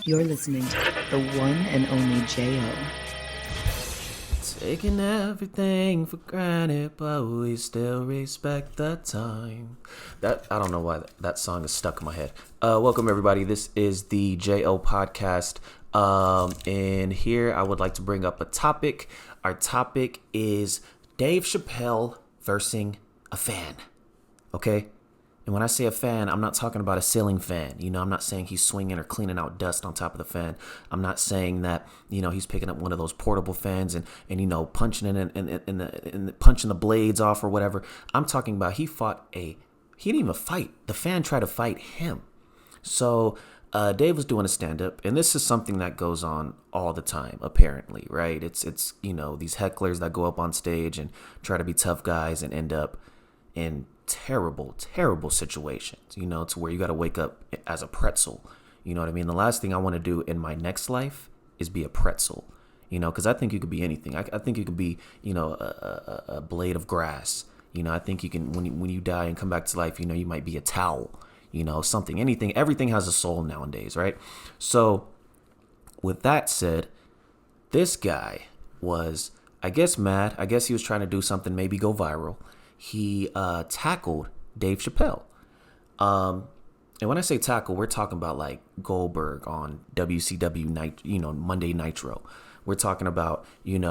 You're listening to the one and only J.O. Taking everything for granted, but we still respect the time. I don't know why that song is stuck in my head. Welcome everybody. This is the J.O. podcast. And here I would like to bring up a topic. Our topic is Dave Chappelle versus a fan. Okay? And when I say a fan, I'm not talking about a ceiling fan. I'm not saying he's swinging or cleaning out dust on top of the fan. I'm not saying that, he's picking up one of those portable fans and punching it and punching the blades off or whatever. I'm talking about he didn't even fight. The fan tried to fight him. So Dave was doing a stand-up, and this is something that goes on all the time, apparently, right? It's these hecklers that go up on stage and try to be tough guys and end up in terrible situations, to where you got to wake up as a pretzel. You know what I mean? The last thing I want to do in my next life is be a pretzel, because I think you could be anything. I think you could be, a blade of grass. I think you can, when you die and come back to life, you might be a towel, something, anything. Everything has a soul nowadays, right? So with that said, this guy was, I guess, mad. I guess he was trying to do something, maybe go viral. He tackled Dave Chappelle. And when I say tackle, we're talking about like Goldberg on WCW Monday Nitro. We're talking about, we're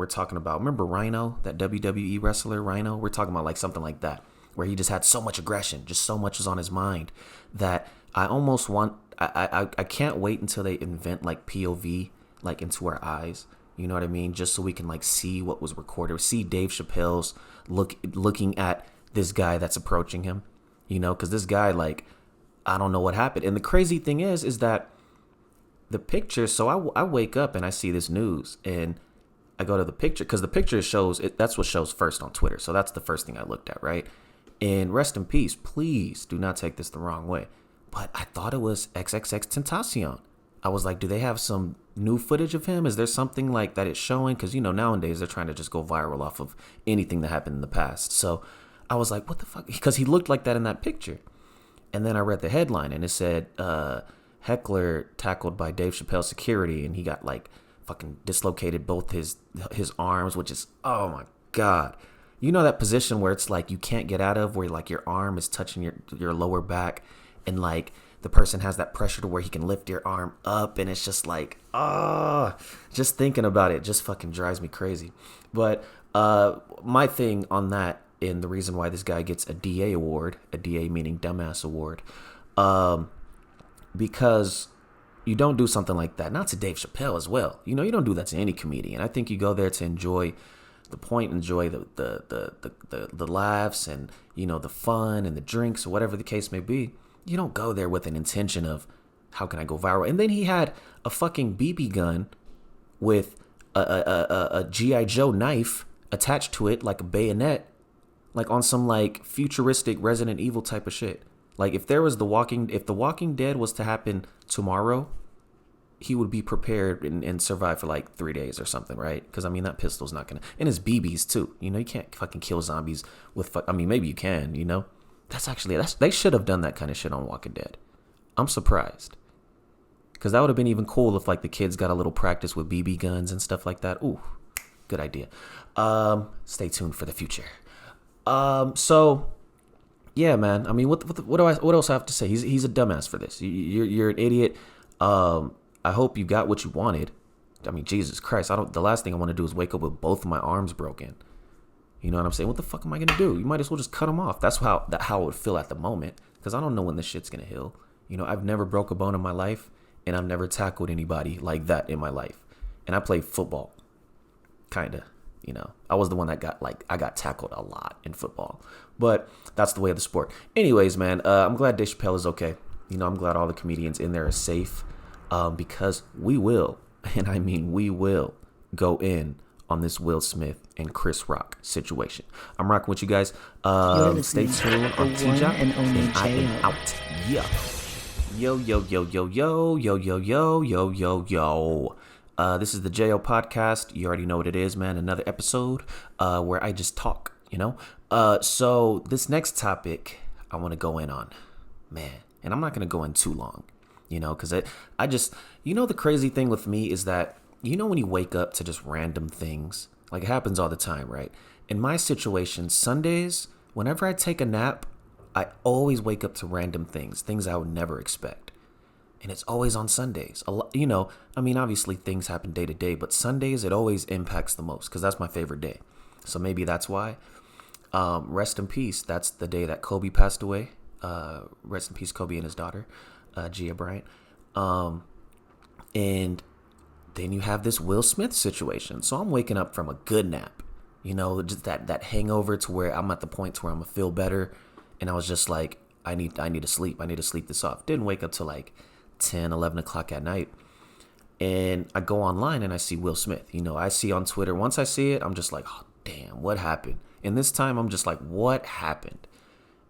talking about, remember Rhino, that WWE wrestler Rhino? We're talking about like something like that, where he just had so much aggression, just so much was on his mind that I almost I can't wait until they invent like POV, like into our eyes. You know what I mean? Just so we can like see what was recorded, see Dave Chappelle's looking at this guy that's approaching him, because this guy, like, I don't know what happened. And the crazy thing is that the picture, so I wake up and I see this news and I go to the picture because the picture shows it. That's what shows first on Twitter. So that's the first thing I looked at, right? And rest in peace. Please do not take this the wrong way. But I thought it was XXX Tentacion. I was like, do they have some new footage of him? Is there something like that it's showing? Because, nowadays they're trying to just go viral off of anything that happened in the past. So I was like, what the fuck? Because he looked like that in that picture. And then I read the headline and it said, heckler tackled by Dave Chappelle security. And he got like fucking dislocated both his arms, which is, oh my God. That position where it's like you can't get out of, where like your arm is touching your lower back and like the person has that pressure to where he can lift your arm up, and it's just like, just thinking about it just fucking drives me crazy. But my thing on that, and the reason why this guy gets a DA award, a DA meaning dumbass award, because you don't do something like that, not to Dave Chappelle as well. You don't do that to any comedian. I think you go there to enjoy the point, enjoy the laughs and, the fun and the drinks or whatever the case may be. You don't go there with an intention of how can I go viral? And then he had a fucking BB gun with a G.I. Joe knife attached to it, like a bayonet, like on some like futuristic Resident Evil type of shit. Like if The Walking Dead was to happen tomorrow, he would be prepared and survive for like 3 days or something, right? Because that pistol's not gonna, and his BBs too. You can't fucking kill zombies with. Maybe you can. They should have done that kind of shit on Walking Dead. I'm surprised. Because that would have been even cool if like the kids got a little practice with BB guns and stuff like that. Ooh, good idea. Stay tuned for the future. So yeah, man. What else I have to say? He's a dumbass for this. You're an idiot. I hope you got what you wanted. Jesus Christ. The last thing I want to do is wake up with both of my arms broken. You know what I'm saying? What the fuck am I going to do? You might as well just cut them off. That's how it would feel at the moment. Because I don't know when this shit's going to heal. I've never broke a bone in my life. And I've never tackled anybody like that in my life. And I played football. Kind of. I was the one that I got tackled a lot in football. But that's the way of the sport. Anyways, man, I'm glad Dave Chappelle is okay. I'm glad all the comedians in there are safe. Because we will, and I mean we will, go in on this Will Smith and Chris Rock situation. I'm rocking with you guys. Stay tuned on TJOP, and I am out. Yeah. Yo. This is the JO podcast. You already know what it is, man. Another episode where I just talk, So this next topic I want to go in on, man. And I'm not going to go in too long Because I just, the crazy thing with me is that, when you wake up to just random things, like it happens all the time, right? In my situation, Sundays, whenever I take a nap, I always wake up to random things I would never expect. And it's always on Sundays. Obviously things happen day to day, but Sundays, it always impacts the most because that's my favorite day. So maybe that's why. Rest in peace. That's the day that Kobe passed away. Rest in peace, Kobe and his daughter, Gia Bryant. And then you have this Will Smith situation. So I'm waking up from a good nap, just that hangover to where I'm at the point where I'm gonna feel better. And I was just like, I need to sleep. I need to sleep this off. Didn't wake up till like 10, 11 o'clock at night. And I go online and I see Will Smith. I see on Twitter. Once I see it, I'm just like, oh, damn, what happened? And this time I'm just like, what happened?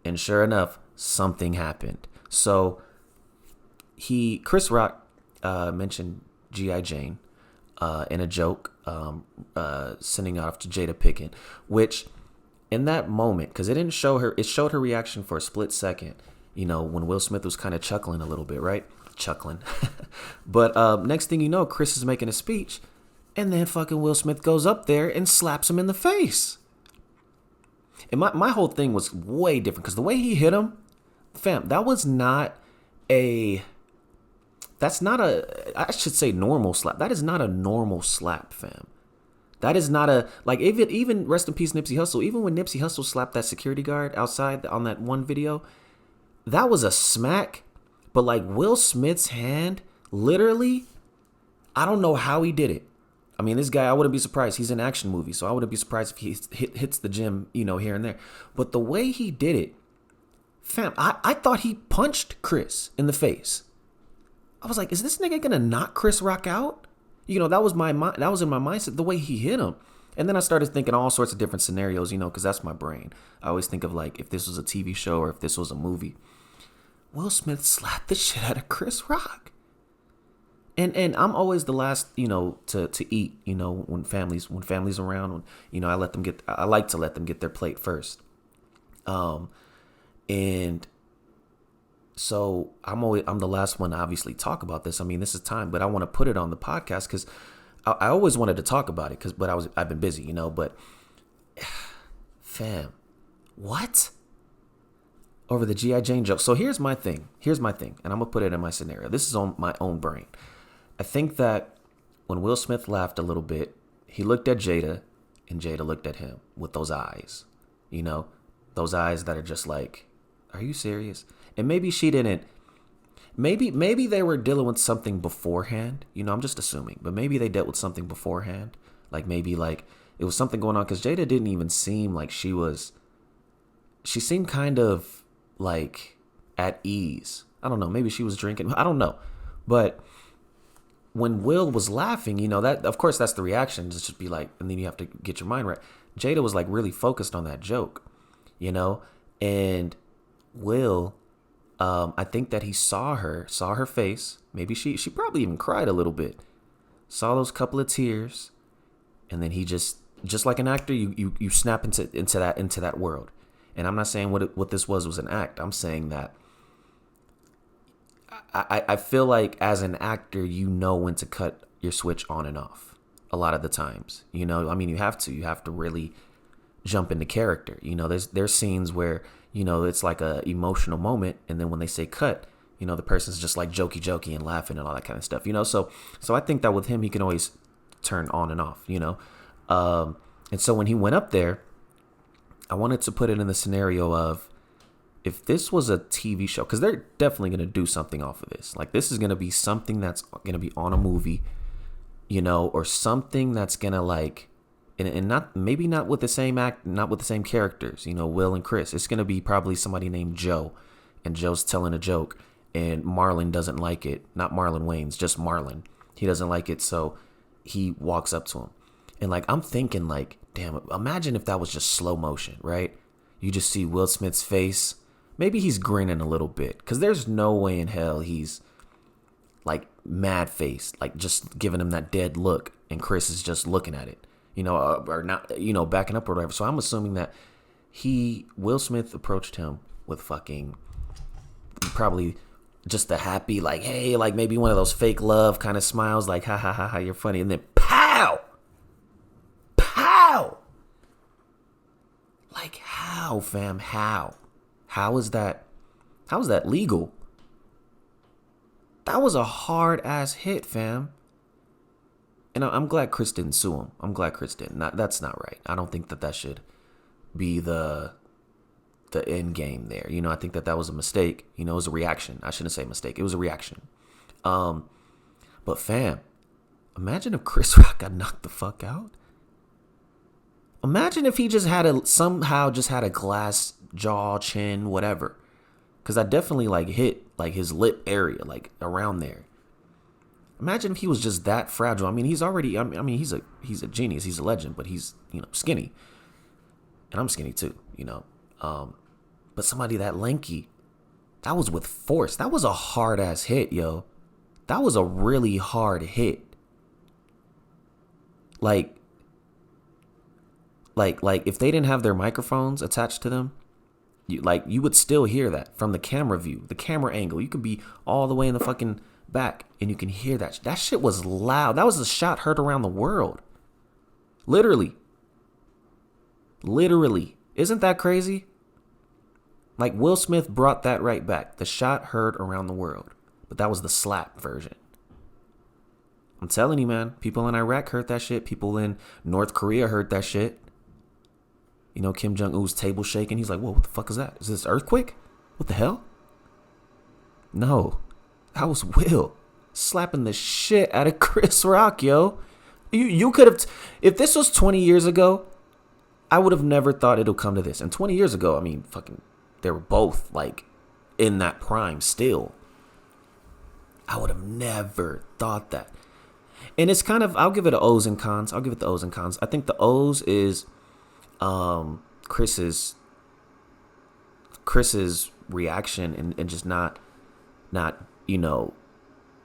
And sure enough, something happened. So Chris Rock mentioned G.I. Jane in a joke, sending off to Jada Pinkett, which in that moment, because it didn't show her, it showed her reaction for a split second, when Will Smith was kind of chuckling a little bit, right? Chuckling. But next thing you know, Chris is making a speech, and then fucking Will Smith goes up there and slaps him in the face. And my whole thing was way different, because the way he hit him, fam, that's not a normal slap. That is not a normal slap, fam. That is not even rest in peace Nipsey Hussle. Even when Nipsey Hussle slapped that security guard outside on that one video, that was a smack. But like Will Smith's hand, literally, I don't know how he did it. I mean, this guy, I wouldn't be surprised. He's in action movies, so I wouldn't be surprised if he hits the gym, here and there. But the way he did it, fam, I thought he punched Chris in the face. I was like, is this nigga gonna knock Chris Rock out? That was in my mindset, the way he hit him. And then I started thinking all sorts of different scenarios, because that's my brain. I always think of like if this was a TV show or if this was a movie. Will Smith slapped the shit out of Chris Rock. And I'm always the last, to eat, when families around, when, I like to let them get their plate first. And so I'm the last one to obviously talk about this. I mean, this is time, but I want to put it on the podcast because I always wanted to talk about it but I've been busy, but fam, what? Over the G.I. Jane joke. So here's my thing. And I'm going to put it in my scenario. This is on my own brain. I think that when Will Smith laughed a little bit, he looked at Jada and Jada looked at him with those eyes, those eyes that are just like, are you serious? And maybe she didn't, maybe they were dealing with something beforehand. I'm just assuming, but maybe they dealt with something beforehand. Like maybe like it was something going on because Jada didn't even seem like she seemed kind of like at ease. I don't know. Maybe she was drinking. I don't know. But when Will was laughing, that of course that's the reaction. Just be like, and then you have to get your mind right. Jada was like really focused on that joke, and Will, I think that he saw her face. Maybe she probably even cried a little bit, saw those couple of tears. And then he just like an actor, you snap into that world. And I'm not saying what this was an act. I'm saying that I feel like as an actor, when to cut your switch on and off a lot of the times. You have to really jump into character. There's scenes where, it's like a emotional moment. And then when they say cut, the person's just like jokey and laughing and all that kind of stuff, So I think that with him, he can always turn on and off, and so when he went up there, I wanted to put it in the scenario of if this was a TV show, because they're definitely going to do something off of this. Like this is going to be something that's going to be on a movie, or something that's going to like, and not with the same act, not with the same characters, Will and Chris. It's going to be probably somebody named Joe, and Joe's telling a joke, and Marlon doesn't like it. Not Marlon Wayans, just Marlon. He doesn't like it, so he walks up to him. And like, I'm thinking like, damn, imagine if that was just slow motion, right? You just see Will Smith's face. Maybe he's grinning a little bit because there's no way in hell he's like mad faced, like just giving him that dead look. And Chris is just looking at it, or not, backing up or whatever. So I'm assuming that Will Smith approached him with fucking probably just the happy, like, hey, like maybe one of those fake love kind of smiles, like, ha ha ha ha, you're funny. And then pow! Pow! Like, how, fam? How? How is that? How is that legal? That was a hard ass hit, fam. And I'm glad Chris didn't sue him. I'm glad Chris didn't. That's not right. I don't think that should be the end game there. You know, I think that was a mistake. You know, it was a reaction. I shouldn't say mistake. It was a reaction. But fam, imagine if Chris Rock got knocked the fuck out. Imagine if he just somehow had a glass jaw, chin, whatever. Because I definitely like hit like his lip area, like around there. Imagine if he was just that fragile. I mean, he's already. I mean, he's a genius. He's a legend, but he's skinny, and I'm skinny too. But somebody that lanky, that was with force. That was a hard ass hit, yo. That was a really hard hit. Like if they didn't have their microphones attached to them, you would still hear that from the camera view, the camera angle. You could be all the way in the fucking back and you can hear that. That shit was loud. That was a shot heard around the world. Literally. Isn't that crazy? Like Will Smith brought that right back. The shot heard around the world. But that was the slap version. I'm telling you, man. People in Iraq heard that shit. People in North Korea heard that shit. Kim Jong-un's table shaking. He's like, whoa, what the fuck is that? Is this earthquake? What the hell? No. That was Will slapping the shit out of Chris Rock, yo. You could have... If this was 20 years ago, I would have never thought it'll come to this. And 20 years ago, I mean, fucking... They were both, like, in that prime still. I would have never thought that. And it's kind of... I'll give it the O's and cons. I think the O's is... Chris's reaction and just not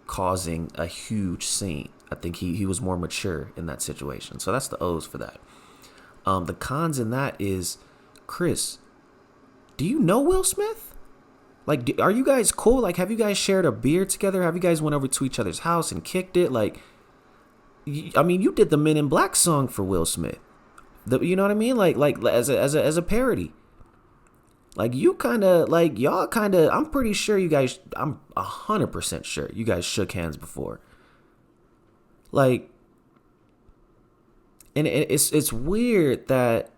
causing a huge scene. I think he was more mature in that situation. So that's the O's for that. The cons in that is, Chris, do you know Will Smith? Like, are you guys cool? Like, have you guys shared a beer together? Have you guys went over to each other's house and kicked it? Like, I mean, you did the Men in Black song for Will Smith. You know what I mean? Like as a parody. Like y'all kind of, I'm pretty sure you guys, I'm 100% sure you guys shook hands before. Like, and it's weird that,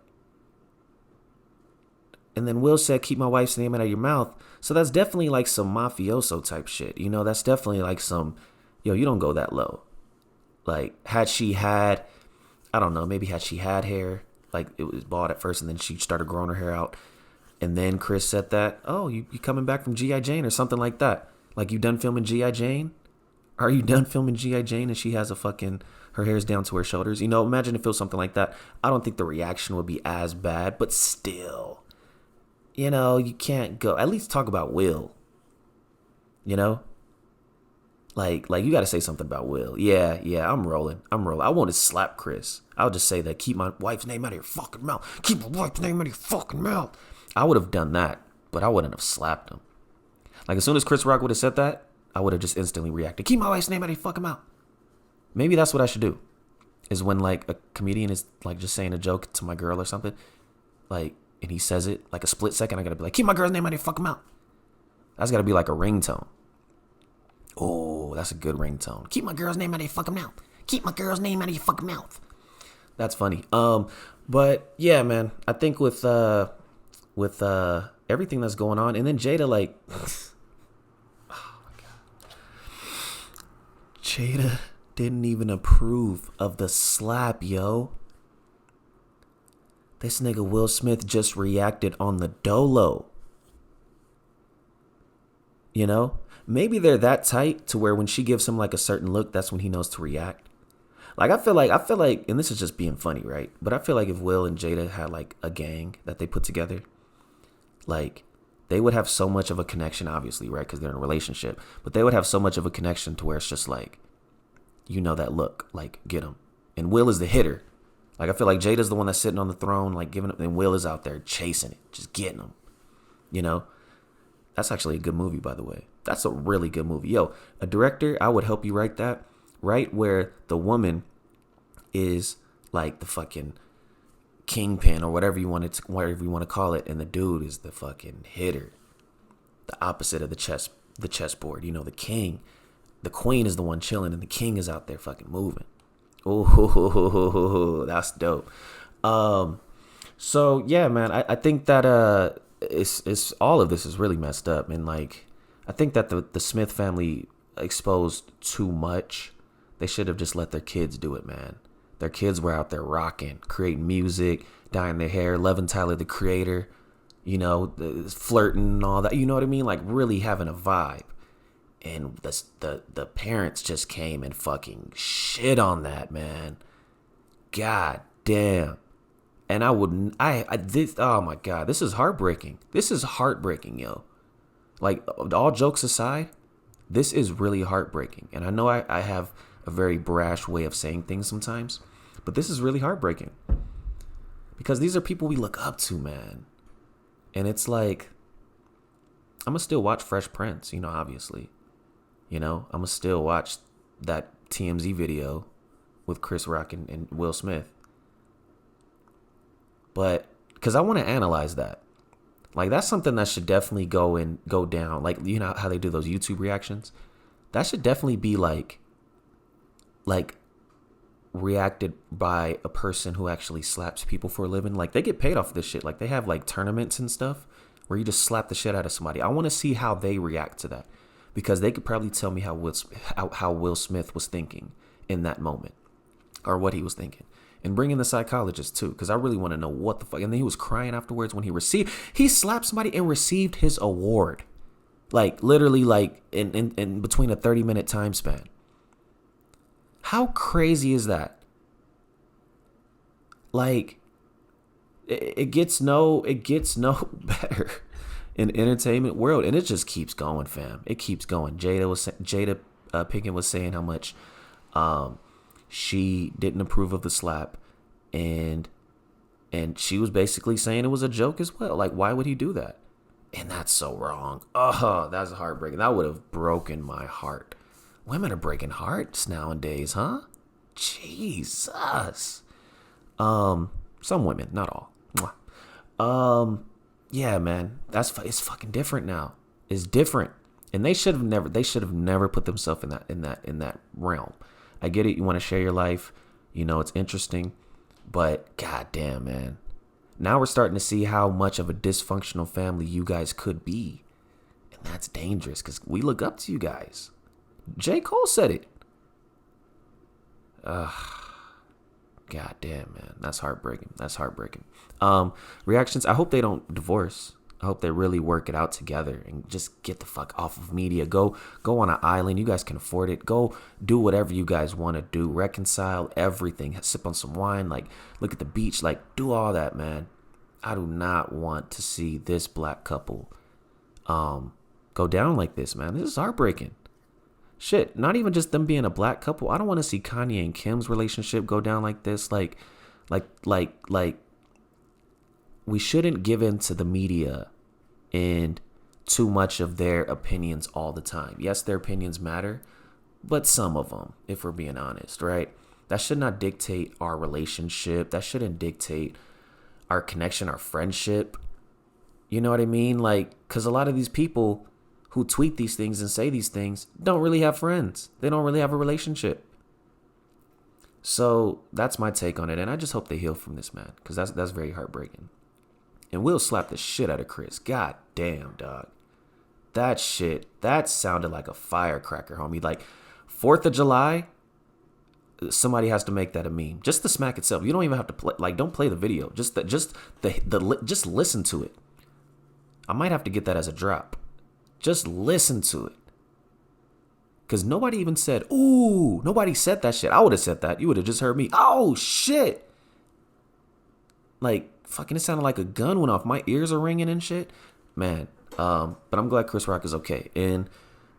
and then Will said, keep my wife's name out of your mouth. So that's definitely like some mafioso type shit. That's definitely like some, you don't go that low. Like, had she had hair, like it was bald at first and then she started growing her hair out. And then Chris said that, oh, you coming back from G.I. Jane or something like that. Like, you done filming G.I. Jane? Are you done filming G.I. Jane and she has her hair's down to her shoulders? Imagine if it was something like that. I don't think the reaction would be as bad, but still, you can't go, at least talk about Will, Like you got to say something about Will. Yeah, I'm rolling. I want to slap Chris. I'll just say that, keep my wife's name out of your fucking mouth. Keep my wife's name out of your fucking mouth. I would have done that, but I wouldn't have slapped him. Like, as soon as Chris Rock would have said that, I would have just instantly reacted. Keep my wife's name out of your fucking mouth. Maybe that's what I should do. Is when, like, a comedian is, like, just saying a joke to my girl or something, like, and he says it, like, a split second, I got to be like, keep my girl's name out of your fucking mouth. That's got to be like a ringtone. Oh, that's a good ringtone. Keep my girl's name out of your fucking mouth. Keep my girl's name out of your fucking mouth. That's funny. But yeah, man, I think with everything that's going on, and then Jada, like, oh my God, Jada didn't even approve of the slap, yo. This nigga Will Smith just reacted on the dolo. Maybe they're that tight to where when she gives him like a certain look, that's when he knows to react. Like, I feel like, and this is just being funny, right? But I feel like if Will and Jada had like a gang that they put together, like, they would have so much of a connection, obviously, right? Because they're in a relationship, but they would have so much of a connection to where it's just like, that look, like, get him. And Will is the hitter. Like, I feel like Jada's the one that's sitting on the throne, like, giving it, and Will is out there chasing it, just getting him. That's actually a good movie, by the way. That's a really good movie. Yo, a director, I would help you write that. Right where the woman is like the fucking kingpin or whatever you want to call it, and the dude is the fucking hitter, the opposite of the chessboard. You know, the king, the queen is the one chilling, and the king is out there fucking moving. Oh, that's dope. So yeah, man, I think that it's all of this is really messed up, and like I think that the Smith family exposed too much. They should have just let their kids do it, man. Their kids were out there rocking, creating music, dyeing their hair, loving Tyler the Creator, you know, flirting and all that. You know what I mean? Like really having a vibe. And the parents just came and fucking shit on that, man. God damn. And this, oh my God, this is heartbreaking. This is heartbreaking, yo. Like, all jokes aside, this is really heartbreaking. And I know I have a very brash way of saying things sometimes, but this is really heartbreaking. Because these are people we look up to, man. And it's like, I'm going to still watch Fresh Prince, you know, obviously. You know, I'm going to still watch that TMZ video with Chris Rock and Will Smith. But, because I want to analyze that. Like, that's something that should definitely go down. Like, you know how they do those YouTube reactions? That should definitely be like reacted by a person who actually slaps people for a living. Like, they get paid off of this shit. Like, they have like tournaments and stuff where you just slap the shit out of somebody. I want to see how they react to that, because they could probably tell me how Will Smith was thinking in that moment, or what he was thinking. And bring in the psychologist too, because I really want to know what the fuck. And then he was crying afterwards when he slapped somebody and received his award, like literally, like in between a 30-minute time span. How crazy is that? Like, it gets no better in the entertainment world, and it just keeps going, fam. It keeps going. Jada Pinkett was saying how much she didn't approve of the slap, and she was basically saying it was a joke as well. Like, why would he do that? And that's so wrong. Oh, that's heartbreaking. That would have broken my heart. Women are breaking hearts nowadays, huh? Jesus. Some women, not all. Yeah, man, it's fucking different now. It's different, and they should have never put themselves in that realm. I get it. You want to share your life. You know, it's interesting, but goddamn, man. Now we're starting to see how much of a dysfunctional family you guys could be. And that's dangerous, because we look up to you guys. J. Cole said it. God damn, man. That's heartbreaking. Reactions. I hope they don't divorce. I hope they really work it out together and just get the fuck off of media. Go on an island. You guys can afford it. Go do whatever you guys want to do. Reconcile everything. Sip on some wine. Like, look at the beach. Like, do all that, man. I do not want to see this black couple go down like this, man. This is heartbreaking. Shit, not even just them being a black couple. I don't want to see Kanye and Kim's relationship go down like this. Like, we shouldn't give in to the media and too much of their opinions all the time. Yes, their opinions matter, but some of them, if we're being honest, right? That should not dictate our relationship. That shouldn't dictate our connection, our friendship. You know what I mean? Like, because a lot of these people who tweet these things and say these things don't really have friends. They don't really have a relationship. So that's my take on it. And I just hope they heal from this, man, because that's very heartbreaking. And Will slap the shit out of Chris. God damn, dog. That sounded like a firecracker, homie. Like, 4th of July, somebody has to make that a meme. Just the smack itself. You don't even have to play. Like, don't play the video. Just listen to it. I might have to get that as a drop. Just listen to it. Because nobody even said, ooh, nobody said that shit. I would have said that. You would have just heard me. Oh, shit. Like, fucking, it sounded like a gun went off. My ears are ringing and shit. Man, but I'm glad Chris Rock is okay. And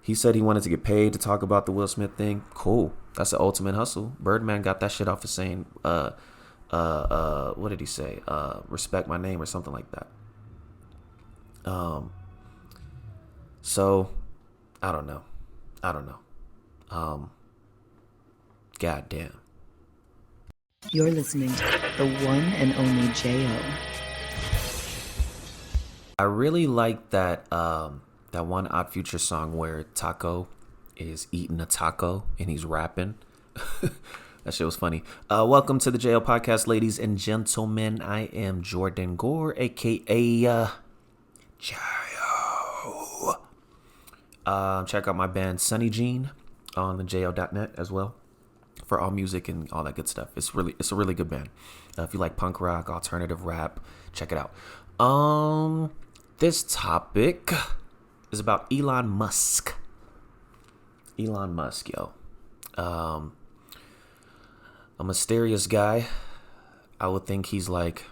he said he wanted to get paid to talk about the Will Smith thing. Cool. That's the ultimate hustle. Birdman got that shit off of saying, what did he say? Respect my name or something like that. So I don't know. God damn. You're listening to the one and only J.O. I really like that that one Odd Future song where Taco is eating a taco and he's rapping. That shit was funny. Welcome to the JL Podcast, ladies and gentlemen. I am Jordan Gore, aka JL. Check out my band Sunny Jean on the JL.net as well for all music and all that good stuff. It's a really good band. If you like punk rock, alternative rap, check it out. This topic is about Elon Musk. Elon Musk, yo. A mysterious guy. I would think he's like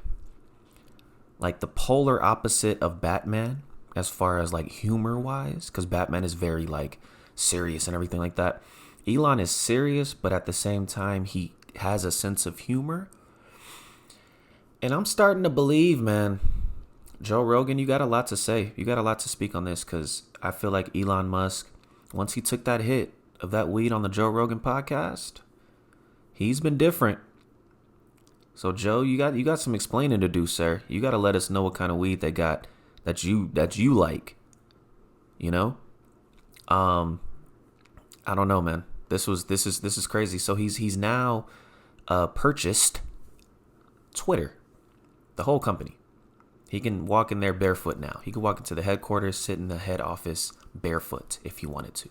the polar opposite of Batman as far as like humor wise, because Batman is very like serious and everything like that. Elon is serious, but at the same time he has a sense of humor. And I'm starting to believe, man, Joe Rogan, you got a lot to say. You got a lot to speak on this, because I feel like Elon Musk, once he took that hit of that weed on the Joe Rogan podcast, he's been different. So Joe, you got some explaining to do, sir. You got to let us know what kind of weed they got that you like. You know? I don't know, man. This is crazy. So he's now purchased Twitter, the whole company. He can walk in there barefoot now. He can walk into the headquarters, sit in the head office barefoot if he wanted to.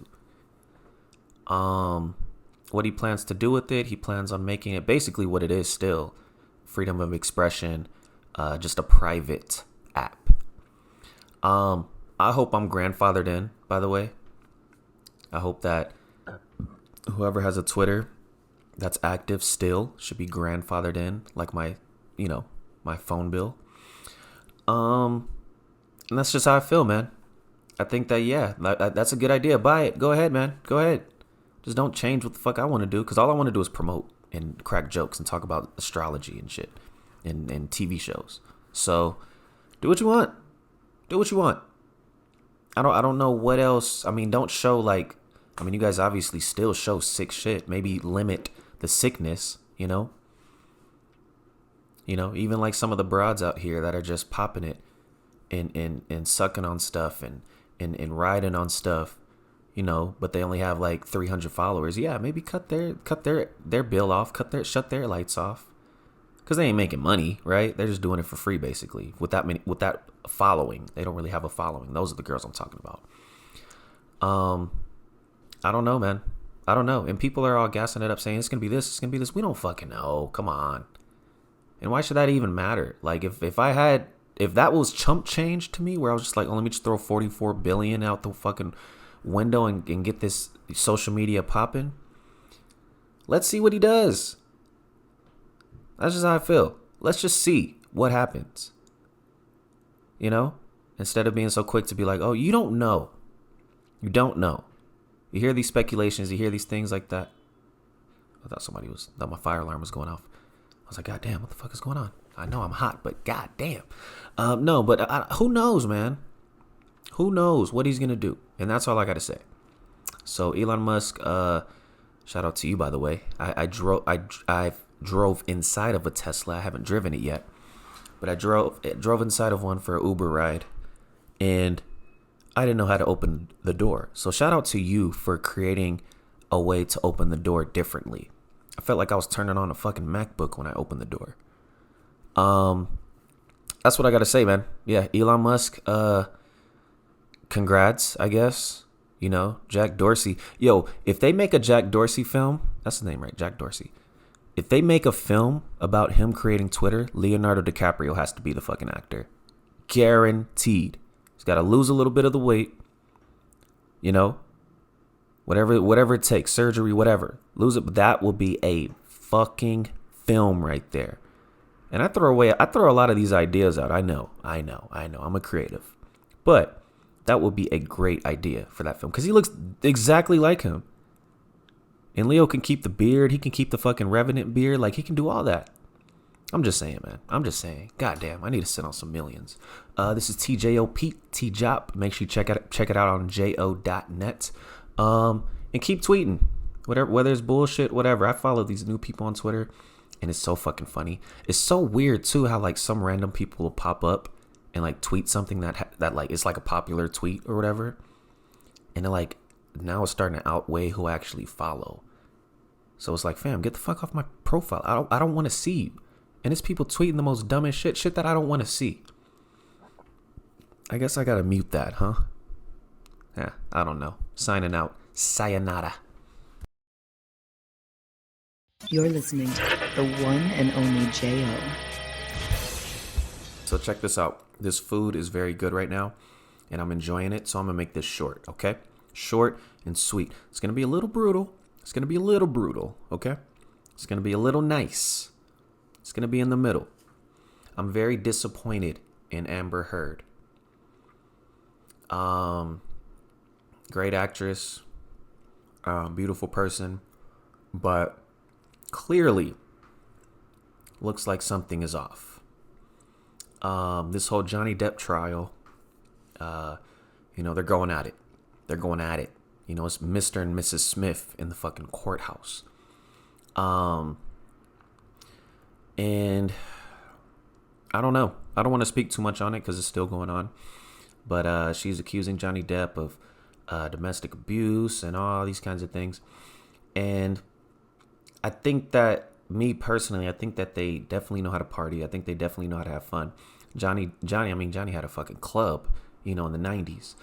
What he plans to do with it, he plans on making it basically what it is still. Freedom of expression, just a private app. I hope I'm grandfathered in, by the way. I hope that whoever has a Twitter that's active still should be grandfathered in, like my phone bill. And that's just how I feel, man. I think that, yeah, that's a good idea. Buy it. Go ahead, man. Go ahead. Just don't change what the fuck I want to do, because all I want to do is promote and crack jokes and talk about astrology and shit and TV shows. So do what you want. Do what you want. I don't know what else. I mean, don't show like, I mean, you guys obviously still show sick shit. Maybe limit the sickness, you know? You know, even like some of the broads out here that are just popping it and sucking on stuff and riding on stuff, you know, but they only have like 300 followers. Yeah, maybe cut their bill off, shut their lights off, because they ain't making money, right? They're just doing it for free, basically. With that following, they don't really have a following. Those are the girls I'm talking about. I don't know, man. I don't know. And people are all gassing it up, saying it's gonna be this, it's gonna be this. We don't fucking know. Come on. And why should that even matter? Like, if that was chump change to me, where I was just like, oh, let me just throw 44 billion out the fucking window and get this social media popping. Let's see what he does. That's just how I feel. Let's just see what happens. You know? Instead of being so quick to be like, oh, you don't know. You don't know. You hear these speculations, you hear these things like that. I thought my fire alarm was going off. I was like, God damn, what the fuck is going on? I know I'm hot, but god damn. No, but who knows, man? Who knows what he's going to do? And that's all I got to say. So Elon Musk, shout out to you, by the way. I drove inside of a Tesla. I haven't driven it yet, but I drove inside of one for an Uber ride, and I didn't know how to open the door. So shout out to you for creating a way to open the door differently. I felt like I was turning on a fucking MacBook when I opened the door. That's what I gotta say, man. Yeah, Elon Musk, congrats, I guess. You know, Jack Dorsey. Yo, if they make a Jack Dorsey film, that's the name, right? Jack Dorsey. If they make a film about him creating Twitter, Leonardo DiCaprio has to be the fucking actor. Guaranteed. He's got to lose a little bit of the weight. You know? Whatever it takes, surgery, whatever. Lose it, but that will be a fucking film right there. And I throw a lot of these ideas out. I know. I'm a creative. But that would be a great idea for that film, because he looks exactly like him. And Leo can keep the beard. He can keep the fucking Revenant beard. Like, he can do all that. I'm just saying, man. I'm just saying. Goddamn, I need to sit on some millions. This is TJOP, T-Jop. Make sure you check it out on jo.net. And keep tweeting. Whether it's bullshit, whatever. I follow these new people on Twitter, and it's so fucking funny. It's so weird too how like some random people will pop up and like tweet something that like it's like a popular tweet or whatever, and it like now it's starting to outweigh who I actually follow. So it's like, fam, get the fuck off my profile. I don't want to see you. And it's people tweeting the most dumbest shit that I don't want to see. I guess I gotta mute that, huh? Yeah, I don't know. Signing out. Sayonara. You're listening to the one and only J.O. So check this out. This food is very good right now, and I'm enjoying it, so I'm gonna make this short, okay? Short and sweet. It's gonna be a little brutal. Okay? It's gonna be a little nice. It's going to be in the middle. I'm very disappointed in Amber Heard. Great actress, beautiful person, but clearly looks like something is off. This whole Johnny Depp trial, they're going at it. It's Mr. and Mrs. Smith in the fucking courthouse. And I don't know. I don't want to speak too much on it because it's still going on. But she's accusing Johnny Depp of domestic abuse and all these kinds of things. And I think that, me personally, I think that they definitely know how to party. I think they definitely know how to have fun. Johnny had a fucking club, in the 90s.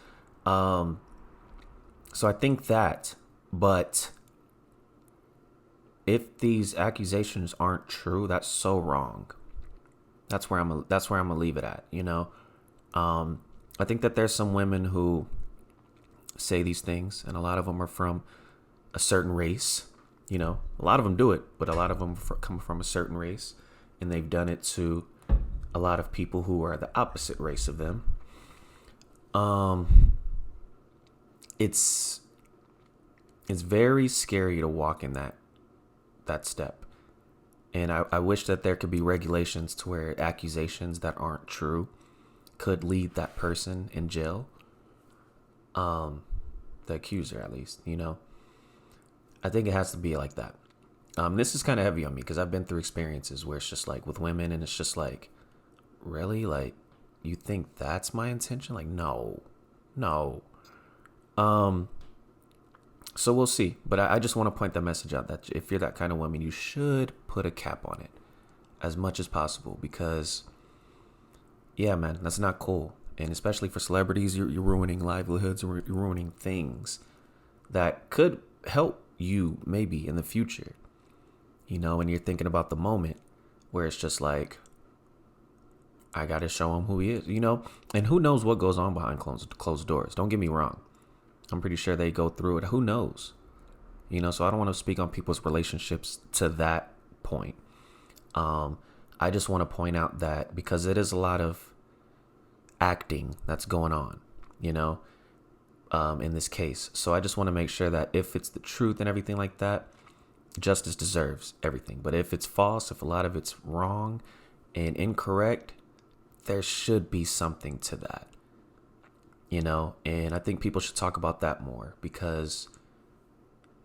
So I think that, but if these accusations aren't true, that's so wrong. That's where I'm gonna leave it at. I think that there's some women who say these things, and a lot of them are from a certain race. A lot of them do it, but a lot of them come from a certain race, and they've done it to a lot of people who are the opposite race of them. It's very scary to walk in that step. And I wish that there could be regulations to where accusations that aren't true could lead that person in jail. The accuser, at least, I think it has to be like that. This is kind of heavy on me because I've been through experiences where it's just like with women, and it's just like, really? Like, you think that's my intention? Like, no. So we'll see. But I just want to point that message out that if you're that kind of woman, you should put a cap on it as much as possible, because, yeah, man, that's not cool. And especially for celebrities, you're ruining livelihoods, or you're ruining things that could help you maybe in the future, and you're thinking about the moment where it's just like, I got to show him who he is, and who knows what goes on behind closed doors. Don't get me wrong. I'm pretty sure they go through it. Who knows? So I don't want to speak on people's relationships to that point. I just want to point out that because it is a lot of acting that's going on, in this case. So I just want to make sure that if it's the truth and everything like that, justice deserves everything. But if it's false, if a lot of it's wrong and incorrect, there should be something to that. And I think people should talk about that more because,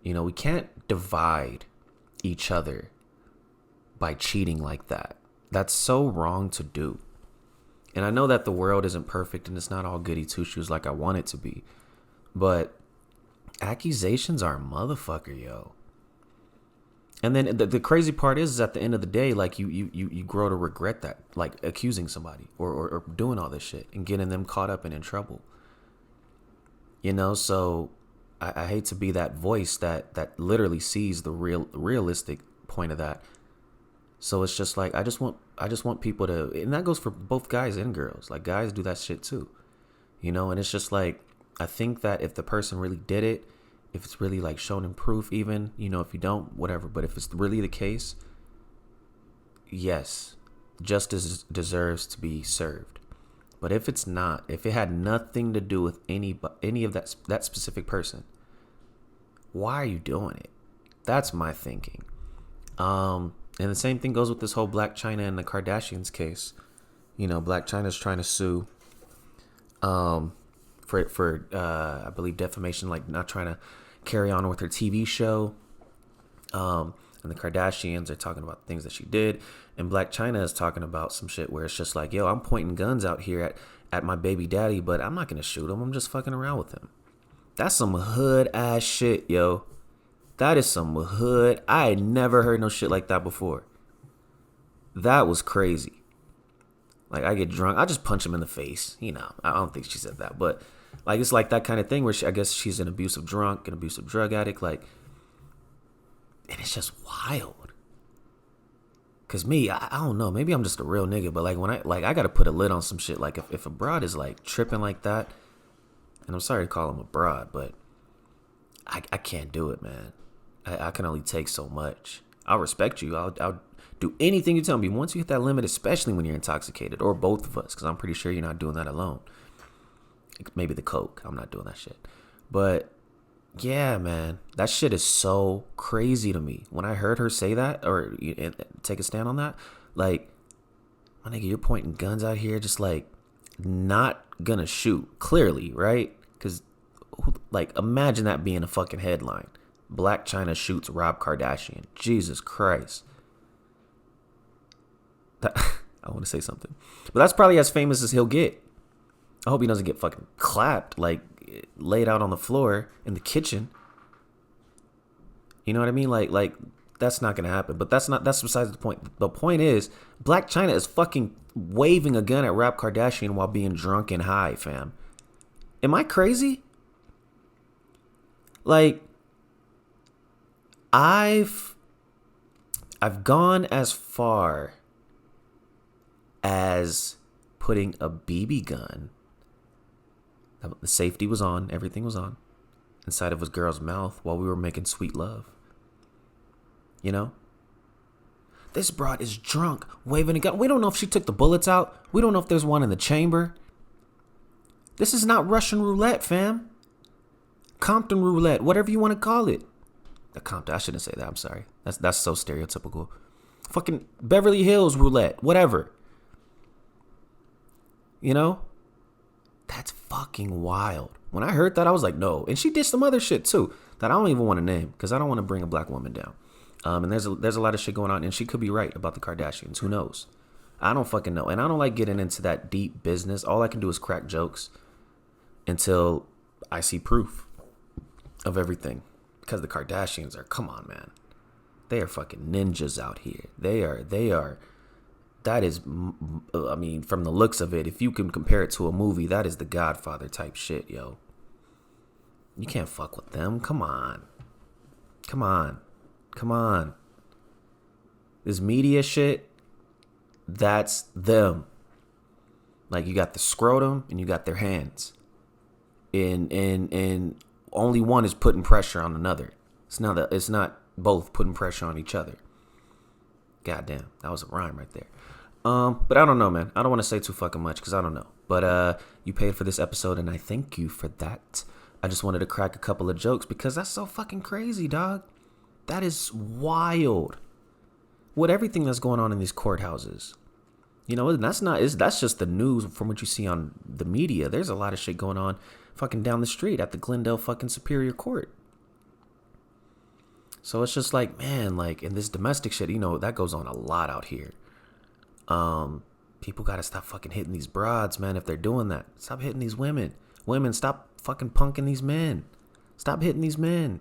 we can't divide each other by cheating like that. That's so wrong to do. And I know that the world isn't perfect and it's not all goody two shoes like I want it to be, but accusations are a motherfucker, yo. And then the crazy part is at the end of the day, like you grow to regret that, like accusing somebody or doing all this shit and getting them caught up and in trouble. So I hate to be that voice that literally sees the realistic point of that. So it's just like I just want people to, and that goes for both guys and girls. Like, guys do that shit too, and it's just like, I think that if the person really did it, if it's really like shown in proof, even, if you don't, whatever, but if it's really the case, yes, justice deserves to be served. But if it's not, if it had nothing to do with any of that specific person, why are you doing it? That's my thinking. And the same thing goes with this whole Blac Chyna and the Kardashians case. You know, Blac Chyna's trying to sue for I believe defamation, like not trying to carry on with her TV show. And the Kardashians are talking about things that she did, and Blac Chyna is talking about some shit where it's just like, yo, I'm pointing guns out here at my baby daddy, but I'm not gonna shoot him. I'm just fucking around with him. That's some hood ass shit, yo. That is some hood. I had never heard no shit like that before. That was crazy. Like, I get drunk, I just punch him in the face. You know, I don't think she said that, but like, it's like that kind of thing where I guess she's an abusive drunk, an abusive drug addict, like, and it's just wild. Cause me, I don't know, maybe I'm just a real nigga, but like when I gotta put a lid on some shit. Like if a broad is like tripping like that, and I'm sorry to call him a broad, but I can't do it, man. I can only take so much. I'll respect you. I'll do anything you tell me. Once you hit that limit, especially when you're intoxicated, or both of us, because I'm pretty sure you're not doing that alone. Maybe the coke. I'm not doing that shit. But yeah, man, that shit is so crazy to me. When I heard her say that or take a stand on that, like, my nigga, you're pointing guns out here, just like not gonna shoot. Clearly, right? Because like, imagine that being a fucking headline. Blac Chyna shoots Rob Kardashian. Jesus Christ. I want to say something, but that's probably as famous as he'll get. I hope he doesn't get fucking clapped, like laid out on the floor in the kitchen. You know what I mean? Like that's not gonna happen. But that's besides the point. The point is, Blac Chyna is fucking waving a gun at Rob Kardashian while being drunk and high, fam. Am I crazy? Like, I've gone as far as putting a BB gun, the safety was on, everything was on, inside of his girl's mouth while we were making sweet love. You know? This broad is drunk, waving a gun. We don't know if she took the bullets out. We don't know if there's one in the chamber. This is not Russian roulette, fam. Compton roulette, whatever you want to call it. The Compton, I shouldn't say that, I'm sorry. That's so stereotypical. Fucking Beverly Hills roulette, whatever. You know? That's fucking wild. When I heard that, I was like, no. And she did some other shit too that I don't even want to name because I don't want to bring a black woman down. And there's a lot of shit going on, and she could be right about the Kardashians. Who knows? I don't fucking know. And I don't like getting into that deep business. All I can do is crack jokes until I see proof of everything. Because the Kardashians are, come on, man. They are fucking ninjas out here. They are. That is, I mean, from the looks of it, if you can compare it to a movie, that is the Godfather type shit, yo. You can't fuck with them. Come on. This media shit, that's them. Like, you got the scrotum and you got their hands. And only one is putting pressure on another. It's not both putting pressure on each other. Goddamn, that was a rhyme right there. But I don't know, man. I don't want to say too fucking much because I don't know. But you paid for this episode, and I thank you for that. I just wanted to crack a couple of jokes because that's so fucking crazy, dog. That is wild. With everything that's going on in these courthouses. You know, that's just the news from what you see on the media. There's a lot of shit going on fucking down the street at the Glendale fucking Superior Court. So it's just like, man, like, in this domestic shit, you know, that goes on a lot out here. People gotta stop fucking hitting these broads, man, if they're doing that. Stop hitting these women. Women, stop fucking punking these men. Stop hitting these men.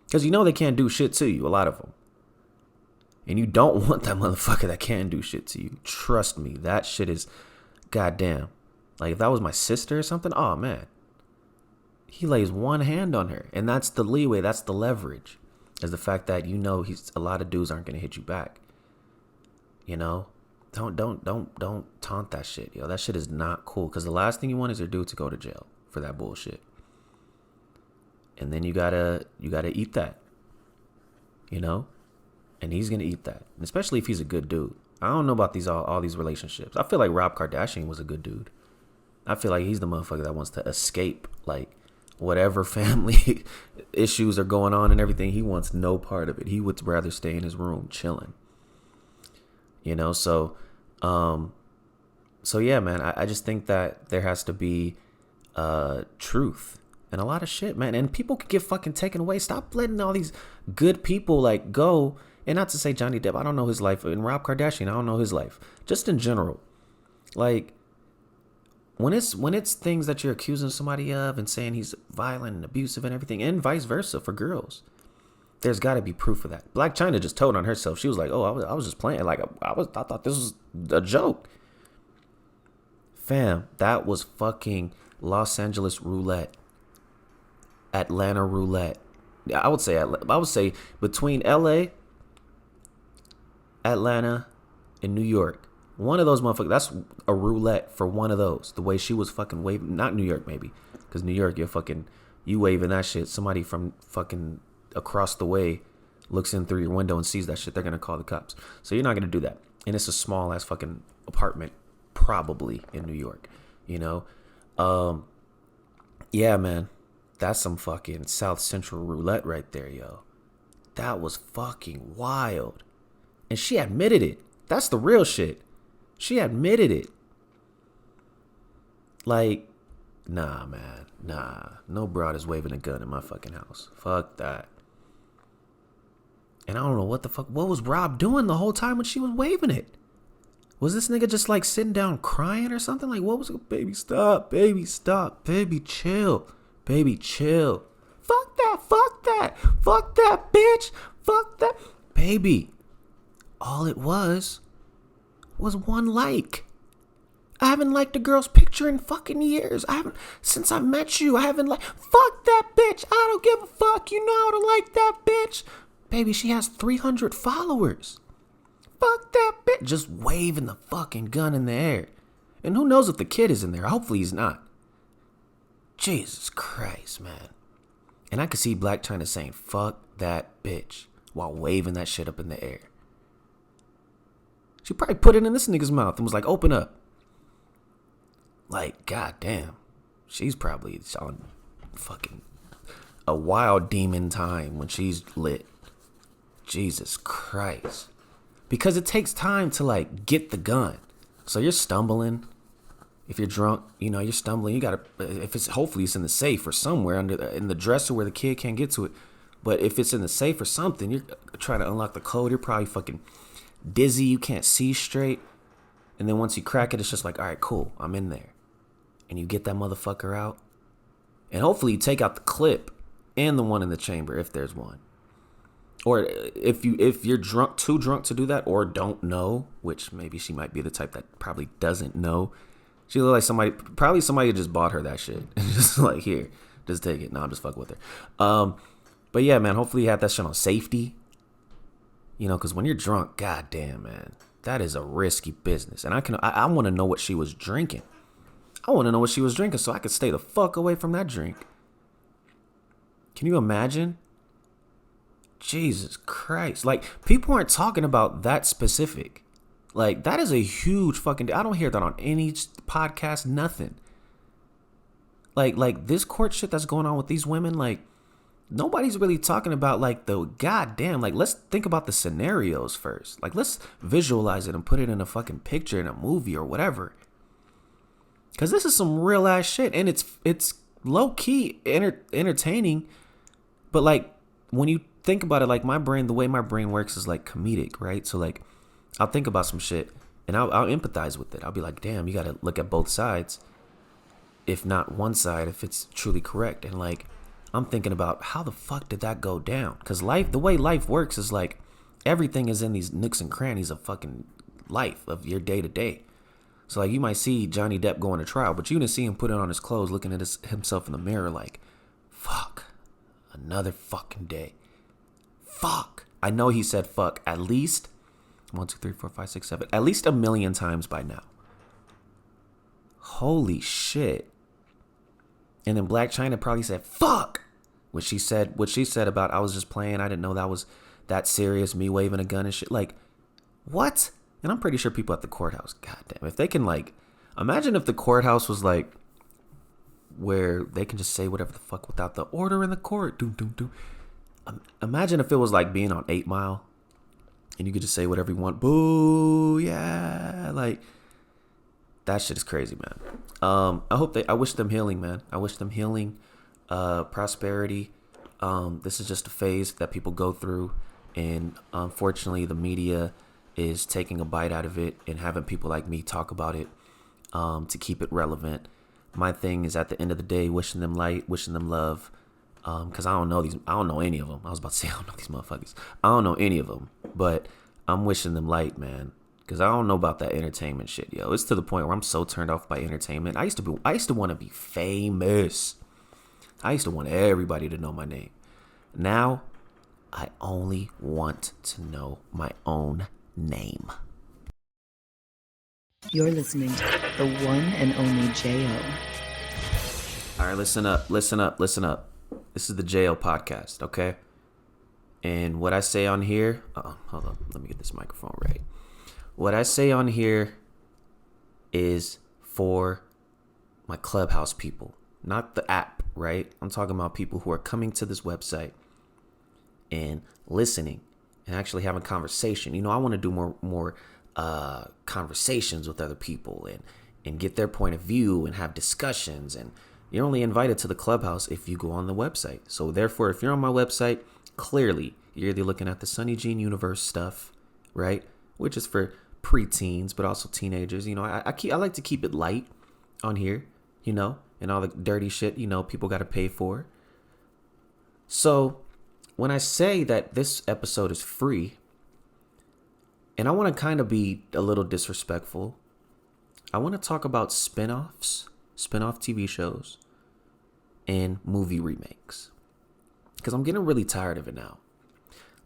Because you know they can't do shit to you, a lot of them. And you don't want that motherfucker that can do shit to you. Trust me, that shit is goddamn. Like, if that was my sister or something, oh, man. He lays one hand on her. And that's the leeway, that's the leverage. Is the fact that, you know, a lot of dudes aren't going to hit you back. You know? Don't taunt that shit, yo. That shit is not cool. Because the last thing you want is your dude to go to jail for that bullshit. And then you gotta eat that. You know? And he's gonna eat that. And especially if he's a good dude. I don't know about all these relationships. I feel like Rob Kardashian was a good dude. I feel like he's the motherfucker that wants to escape, like, whatever family issues are going on and everything. He wants no part of it. He would rather stay in his room chilling. you know. So yeah, man, I just think that there has to be truth and a lot of shit, man. And people could get fucking taken away. Stop letting all these good people like go. And not to say Johnny Depp, I don't know his life, and Rob Kardashian, I don't know his life. Just in general, like when it's things that you're accusing somebody of and saying he's violent and abusive and everything, and vice versa for girls, there's got to be proof of that. Blac Chyna just told on herself. She was like, "Oh, I was just playing. Like I thought this was a joke." Fam, that was fucking Los Angeles roulette, Atlanta roulette. I would say between L.A., Atlanta, and New York. One of those motherfuckers. That's a roulette for one of those. The way she was fucking waving. Not New York, maybe, because New York, you waving that shit. Somebody from fucking across the way looks in through your window and sees that shit. They're gonna call the cops. So you're not gonna do that. And it's a small ass fucking apartment, probably in New York. You know, yeah, man, that's some fucking South Central roulette right there, yo. That was fucking wild. And she admitted it. That's the real shit. She admitted it. Like, nah, man. Nah. No broad is waving a gun in my fucking house. Fuck that. And I don't know what was Rob doing the whole time when she was waving it? Was this nigga just like sitting down crying or something? Like, what was it? Baby, stop. Baby, stop. Baby, chill. Baby, chill. Fuck that. Fuck that. Fuck that, bitch. Fuck that. Baby. All it was one like. I haven't liked a girl's picture in fucking years. Since I met you, I haven't fuck that bitch. I don't give a fuck. You know how to like that bitch. Baby, she has 300 followers. Fuck that bitch. Just waving the fucking gun in the air. And who knows if the kid is in there. Hopefully he's not. Jesus Christ, man. And I could see Blac Chyna saying, fuck that bitch, while waving that shit up in the air. She probably put it in this nigga's mouth and was like, open up. Like, goddamn. She's probably on fucking a wild demon time when she's lit. Jesus Christ. Because it takes time to like get the gun. So you're stumbling. If you're drunk, you're stumbling. You gotta, hopefully it's in the safe or somewhere in the dresser where the kid can't get to it. But if it's in the safe or something, you're trying to unlock the code. You're probably fucking dizzy. You can't see straight. And then once you crack it, it's just like, all right, cool, I'm in there. And you get that motherfucker out. And hopefully you take out the clip and the one in the chamber if there's one. Or if you're drunk, too drunk to do that, or don't know, which maybe she might be the type that probably doesn't know. She look like probably somebody just bought her that shit. And just like, here, just take it. No, I'm just fucking with her. But yeah, man, hopefully you have that shit on safety. Because when you're drunk, goddamn, man, that is a risky business. And I want to know what she was drinking. I want to know what she was drinking so I could stay the fuck away from that drink. Can you imagine? Jesus Christ. Like, people aren't talking about that specific. Like, that is a huge fucking... I don't hear that on any podcast, nothing. Like this court shit that's going on with these women, like, nobody's really talking about, like, the goddamn... Like, let's think about the scenarios first. Like, let's visualize it and put it in a fucking picture in a movie or whatever. Because this is some real ass shit. And it's low-key entertaining. But, like, when you think about it, like, the way my brain works is, like, comedic, right? So, like, I'll think about some shit and I'll empathize with it. I'll be like, damn, you got to look at both sides. If not one side, if it's truly correct. And, like, I'm thinking about how the fuck did that go down? Because the way life works is, like, everything is in these nooks and crannies of fucking life, of your day to day. So, like, you might see Johnny Depp going to trial, but you didn't see him put on his clothes, looking at himself in the mirror like, fuck, another fucking day. Fuck. I know he said fuck at least 1, 2, 3, 4, 5, 6, 7, at least 1 million times by now. Holy shit. And then Blac Chyna probably said fuck, what she said about, I was just playing, I didn't know that was that serious, me waving a gun and shit. Like, what? And I'm pretty sure people at the courthouse, goddamn, if they can, like, imagine if the courthouse was like where they can just say whatever the fuck without the order in the court. Doom, doom, doom. Imagine if it was like being on 8 Mile and you could just say whatever you want. Boo, yeah, like that shit is crazy, man. I wish them healing, man. I wish them healing, prosperity. This is just a phase that people go through, and unfortunately, the media is taking a bite out of it and having people like me talk about it, to keep it relevant. My thing is, at the end of the day, wishing them light, wishing them love, because I don't know any of them. I was about to say I don't know these motherfuckers. I don't know any of them, but I'm wishing them light, man. Because I don't know about that entertainment shit, yo. It's to the point where I'm so turned off by entertainment. I used to want to be famous. I used to want everybody to know my name. Now, I only want to know my own name. You're listening to the one and only J.O. All right, listen up. This is the J.O. podcast, okay? And what I say on here... hold on. Let me get this microphone right. What I say on here is for my Clubhouse people, not the app, right? I'm talking about people who are coming to this website and listening and actually having conversation. You know, I want to do more conversations with other people and get their point of view and have discussions. And you're only invited to the Clubhouse if you go on the website. So therefore, if you're on my website, clearly you're either looking at the Sunny Gene Universe stuff, right? Which is for preteens, but also teenagers. You know, I like to keep it light on here, you know, and all the dirty shit, you know, people got to pay for. So when I say that this episode is free, and I want to kind of be a little disrespectful, I want to talk about spin-off TV shows, and movie remakes. Because I'm getting really tired of it now.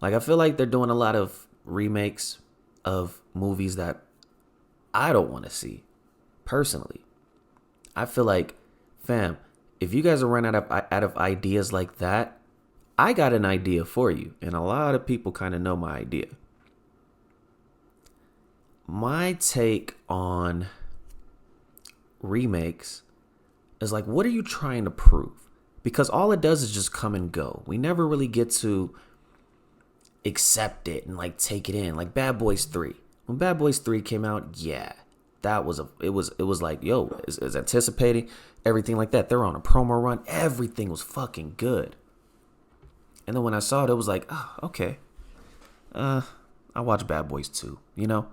Like, I feel like they're doing a lot of remakes of movies that I don't want to see, personally. I feel like, fam, if you guys are running out of ideas like that, I got an idea for you. And a lot of people kind of know my idea. My take on remakes is like, what are you trying to prove? Because all it does is just come and go. We never really get to accept it and like take it in. Like Bad Boys 3. When Bad Boys 3 came out, yeah, it was like, yo, is anticipating everything like that. They're on a promo run. Everything was fucking good. And then when I saw it, it was like, oh, okay. I watched Bad Boys 2, you know?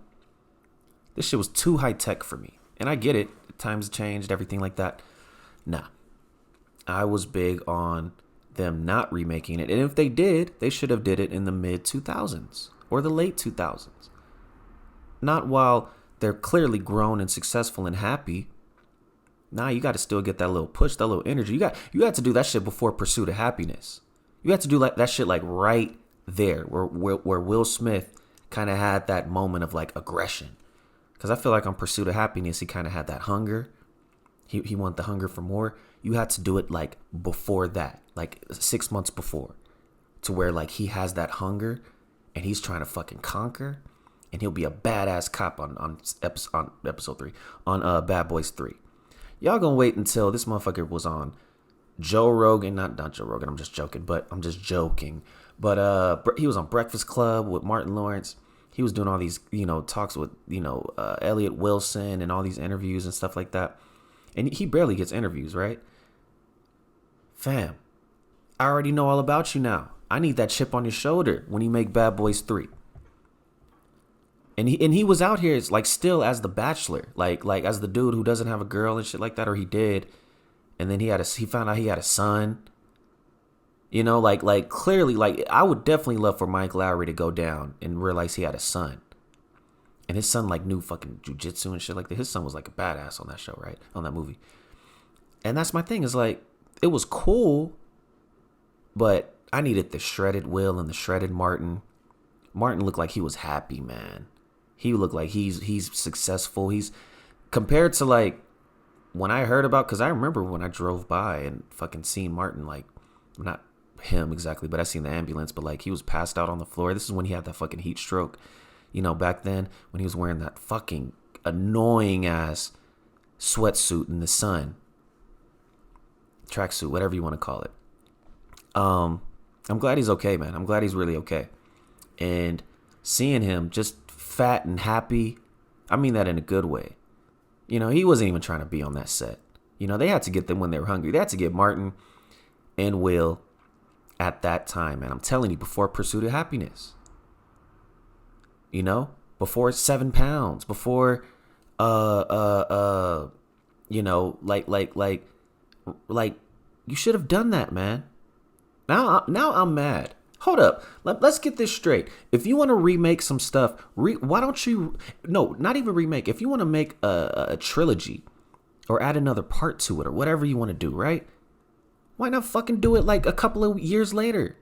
This shit was too high tech for me. And I get it. Times changed, everything like that. Nah. I was big on them not remaking it. And if they did, they should have did it in the mid 2000s or the late 2000s. Not while they're clearly grown and successful and happy. Nah, you got to still get that little push, that little energy. You got to do that shit before Pursuit of Happiness. You have to do like that shit like right there where Will Smith kind of had that moment of like aggression. Because I feel like on Pursuit of Happiness, he kind of had that hunger. He wanted the hunger for more. You had to do it like before that, like 6 months before, to where like he has that hunger and he's trying to fucking conquer, and he'll be a badass cop on episode 3, on Bad Boys 3. Y'all gonna wait until this motherfucker was on Joe Rogan, not Joe Rogan. I'm just joking. But he was on Breakfast Club with Martin Lawrence. He was doing all these, you know, talks with, you know, Elliot Wilson and all these interviews and stuff like that. And he barely gets interviews, right? Fam, I already know all about you now. I need that chip on your shoulder when you make Bad Boys 3. And he was out here like still as the bachelor, like as the dude who doesn't have a girl and shit like that, or he did. And then he found out he had a son. You know, like clearly, like I would definitely love for Mike Lowrey to go down and realize he had a son. And his son like knew fucking jujitsu and shit like that. His son was like a badass on that show, right? On that movie. And that's my thing, is like, it was cool, but I needed the shredded Will and the shredded Martin. Martin looked like he was happy, man. He looked like he's successful. He's compared to like when I heard about, because I remember when I drove by and fucking seen Martin, like, not him exactly, but I seen the ambulance, but like he was passed out on the floor. This is when he had that fucking heat stroke. You know, back then when he was wearing that fucking annoying ass sweatsuit in the sun. Tracksuit, whatever you want to call it. I'm glad he's okay, man. I'm glad he's really okay. And seeing him just fat and happy. I mean that in a good way. You know, he wasn't even trying to be on that set. You know, they had to get them when they were hungry. They had to get Martin and Will at that time, man. I'm telling you, before Pursuit of Happiness. You know, before 7 pounds, before you know, like you should have done that, man. Now I'm mad. Hold up. Let's get this straight. If you want to remake some stuff, why don't you? No, not even remake. If you want to make a trilogy or add another part to it or whatever you want to do, right? Why not fucking do it like a couple of years later?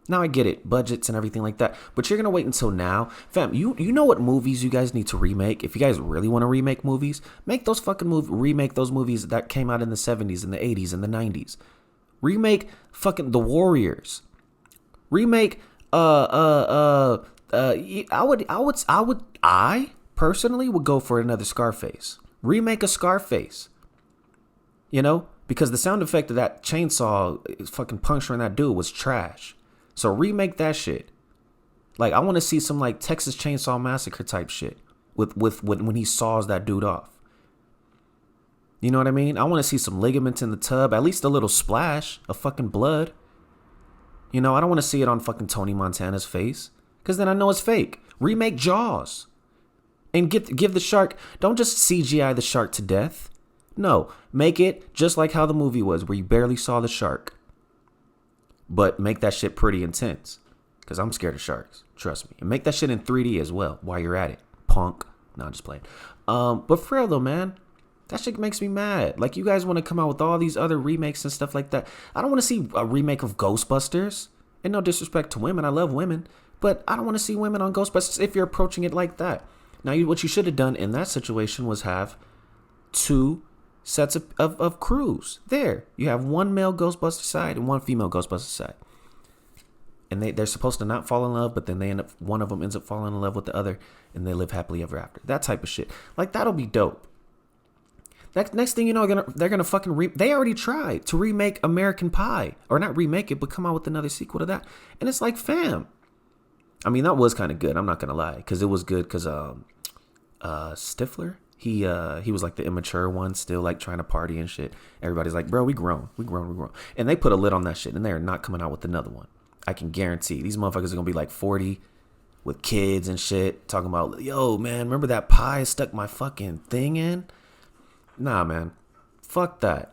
Now I get it, budgets and everything like that, but you're gonna wait until now, fam. You know what movies you guys need to remake? If you guys really want to remake movies, make those fucking remake those movies that came out in the 70s and the 80s and the 90s. Remake fucking The Warriors. Remake I personally would go for another Scarface. Remake a Scarface. You know, because the sound effect of that chainsaw fucking puncturing that dude was trash. So remake that shit. Like, I want to see some like Texas Chainsaw Massacre type shit with when he saws that dude off. You know what I mean? I want to see some ligaments in the tub, at least a little splash of fucking blood. You know, I don't want to see it on fucking Tony Montana's face, because then I know it's fake. Remake Jaws. And give the shark, don't just CGI the shark to death. No, make it just like how the movie was, where you barely saw the shark. But make that shit pretty intense, because I'm scared of sharks. Trust me. And make that shit in 3D as well while you're at it. Punk. No, I'm just playing. But for real though, man, that shit makes me mad. Like, you guys want to come out with all these other remakes and stuff like that. I don't want to see a remake of Ghostbusters. And no disrespect to women. I love women. But I don't want to see women on Ghostbusters if you're approaching it like that. Now, what you should have done in that situation was have 2 sets of crews. There. You have one male Ghostbuster side and one female Ghostbuster side. And they're supposed to not fall in love, but then one of them ends up falling in love with the other, and they live happily ever after. That type of shit. Like, that'll be dope. Next thing you know, they're gonna fucking they already tried to remake American Pie, or not remake it, but come out with another sequel to that. And it's like, fam. I mean, that was kind of good. I'm not gonna lie, because it was good. Because Stifler, he was like the immature one, still like trying to party and shit. Everybody's like, bro, we grown, and they put a lid on that shit, and they're not coming out with another one. I can guarantee these motherfuckers are gonna be like 40 with kids and shit, talking about, yo, man, remember that pie stuck my fucking thing in? Nah, man. Fuck that.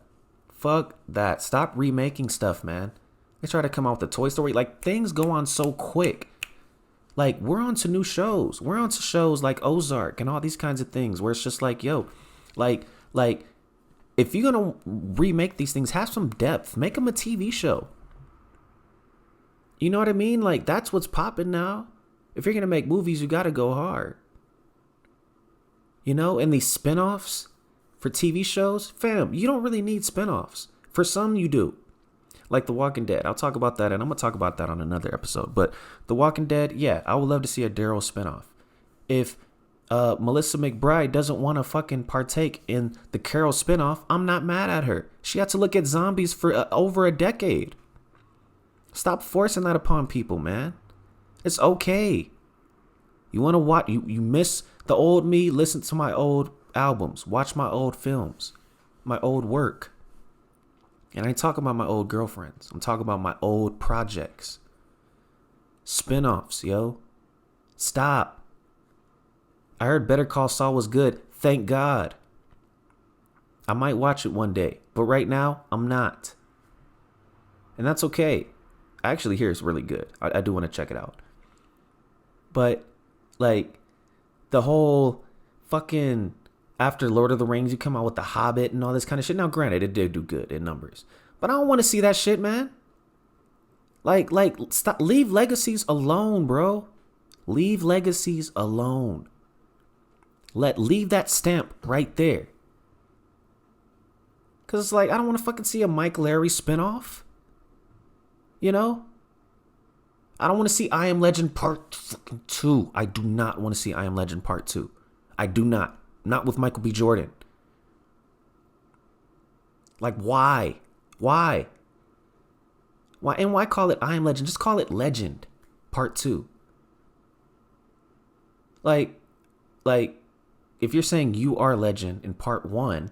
Stop remaking stuff, man. They try to come out with the Toy Story. Like, things go on so quick. Like, we're on to new shows. We're on to shows like Ozark and all these kinds of things where it's just like, yo, like, if you're going to remake these things, have some depth. Make them a TV show. You know what I mean? Like, that's what's popping now. If you're going to make movies, you got to go hard. You know, and these spinoffs for TV shows, fam, you don't really need spinoffs. For some, you do. Like The Walking Dead. I'll talk about that, and I'm going to talk about that on another episode. But The Walking Dead, yeah, I would love to see a Daryl spinoff. If Melissa McBride doesn't want to fucking partake in the Carol spinoff, I'm not mad at her. She had to look at zombies for over a decade. Stop forcing that upon people, man. It's okay. You want to watch, you miss the old me, listen to my old albums, watch my old films, my old work. And I ain't talking about my old girlfriends. I'm talking about my old projects. Spinoffs, yo. Stop. I heard Better Call Saul was good. Thank God. I might watch it one day, but right now, I'm not. And that's okay. I actually hear it's really good. I do want to check it out. But, like, the whole fucking, after Lord of the Rings, you come out with The Hobbit and all this kind of shit. Now, granted, it did do good in numbers. But I don't want to see that shit, man. Like, stop. Leave legacies alone, bro. Leave legacies alone. Leave that stamp right there. Because it's like, I don't want to fucking see a Mike Larry spinoff. You know? I don't want to see I Am Legend Part 2. I do not want to see I Am Legend Part 2. I do not. Not with Michael B. Jordan. Like, why? Why? And why call it I Am Legend? Just call it Legend Part 2. Like, like, if you're saying you are Legend in part 1,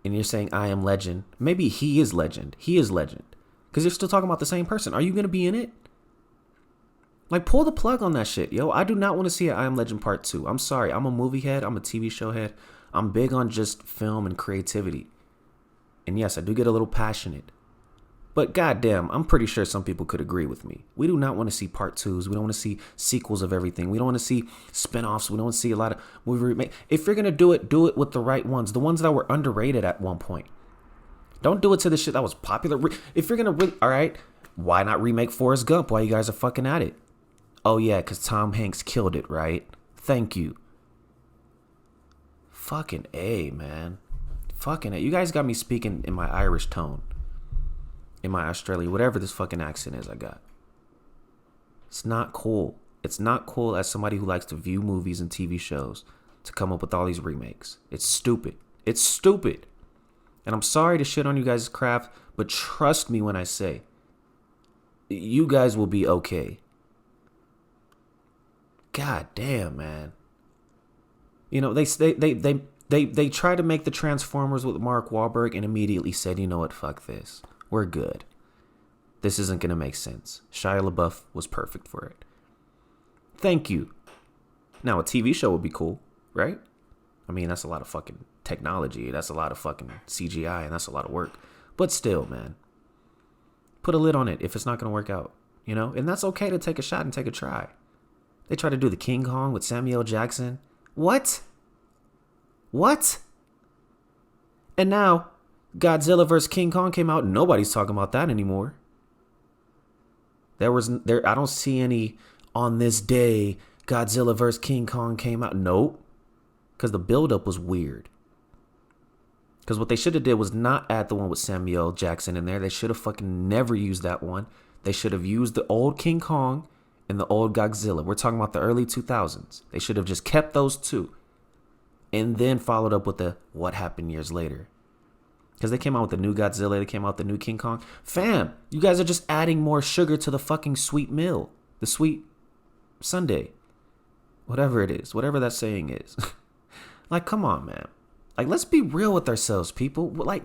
and you're saying I am Legend, maybe he is Legend. He is Legend. Because you're still talking about the same person. Are you going to be in it? Like, pull the plug on that shit, yo. I do not want to see an I Am Legend Part 2. I'm sorry. I'm a movie head. I'm a TV show head. I'm big on just film and creativity. And yes, I do get a little passionate. But goddamn, I'm pretty sure some people could agree with me. We do not want to see Part 2s. We don't want to see sequels of everything. We don't want to see spinoffs. We don't want to see a lot of movie remake. If you're going to do it with the right ones. The ones that were underrated at one point. Don't do it to the shit that was popular. If you're going to, all right, why not remake Forrest Gump while you guys are fucking at it? Oh, yeah, because Tom Hanks killed it, right? Thank you. Fucking A, man. Fucking A. You guys got me speaking in my Irish tone. In my Australian, whatever this fucking accent is I got. It's not cool. It's not cool as somebody who likes to view movies and TV shows to come up with all these remakes. It's stupid. It's stupid. And I'm sorry to shit on you guys' craft, but trust me when I say, you guys will be okay. God damn, man. You know, they tried to make the Transformers with Mark Wahlberg and immediately said, you know what, fuck this. We're good. This isn't going to make sense. Shia LaBeouf was perfect for it. Thank you. Now, a TV show would be cool, right? I mean, that's a lot of fucking technology. That's a lot of fucking CGI, and that's a lot of work. But still, man. Put a lid on it if it's not going to work out, you know? And that's okay to take a shot and take a try. They tried to do the King Kong with Samuel Jackson. What? What? And now, Godzilla vs. King Kong came out. Nobody's talking about that anymore. I don't see any on this day Godzilla vs. King Kong came out. Nope. Because the buildup was weird. Because what they should have did was not add the one with Samuel Jackson in there. They should have fucking never used that one. They should have used the old King Kong and the old Godzilla. We're talking about the early 2000s. They should have just kept those two. And then followed up with the what happened years later. Because they came out with the new Godzilla. They came out with the new King Kong. Fam, you guys are just adding more sugar to the fucking sweet meal. The sweet sundae. Whatever it is. Whatever that saying is. Like, come on, man. Like, let's be real with ourselves, people. Like,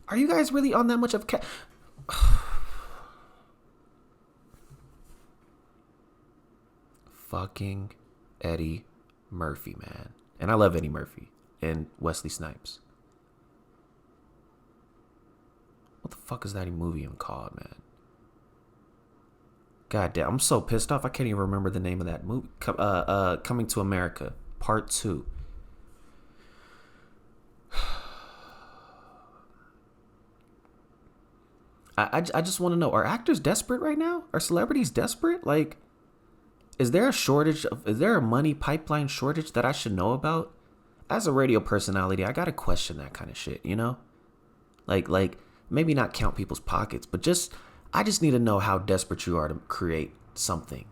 are you guys really on that much of a fucking Eddie Murphy, man. And I love Eddie Murphy and Wesley Snipes. What the fuck is that movie even called, man? God damn, I'm so pissed off. I can't even remember the name of that movie. Coming to America, Part 2. I just want to know, are actors desperate right now? Are celebrities desperate? Like, is there a money pipeline shortage that I should know about? As a radio personality, I gotta question that kind of shit, you know? Like maybe not count people's pockets, but I just need to know how desperate you are to create something.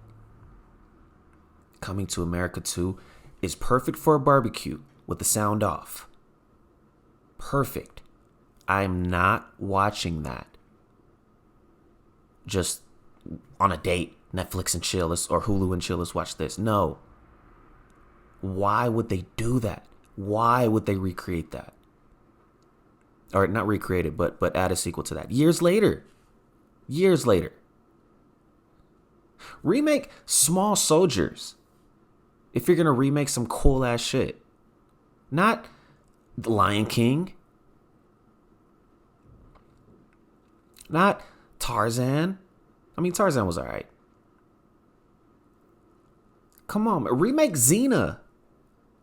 Coming to America 2 is perfect for a barbecue with the sound off. Perfect. I'm not watching that just on a date, Netflix and chill, or Hulu and chill, let's watch this. No. Why would they do that? Why would they recreate that? Or not recreate it, but add a sequel to that. Years later. Remake Small Soldiers. If you're going to remake some cool ass shit. Not The Lion King. Not Tarzan. I mean, Tarzan was alright. Come on, remake Xena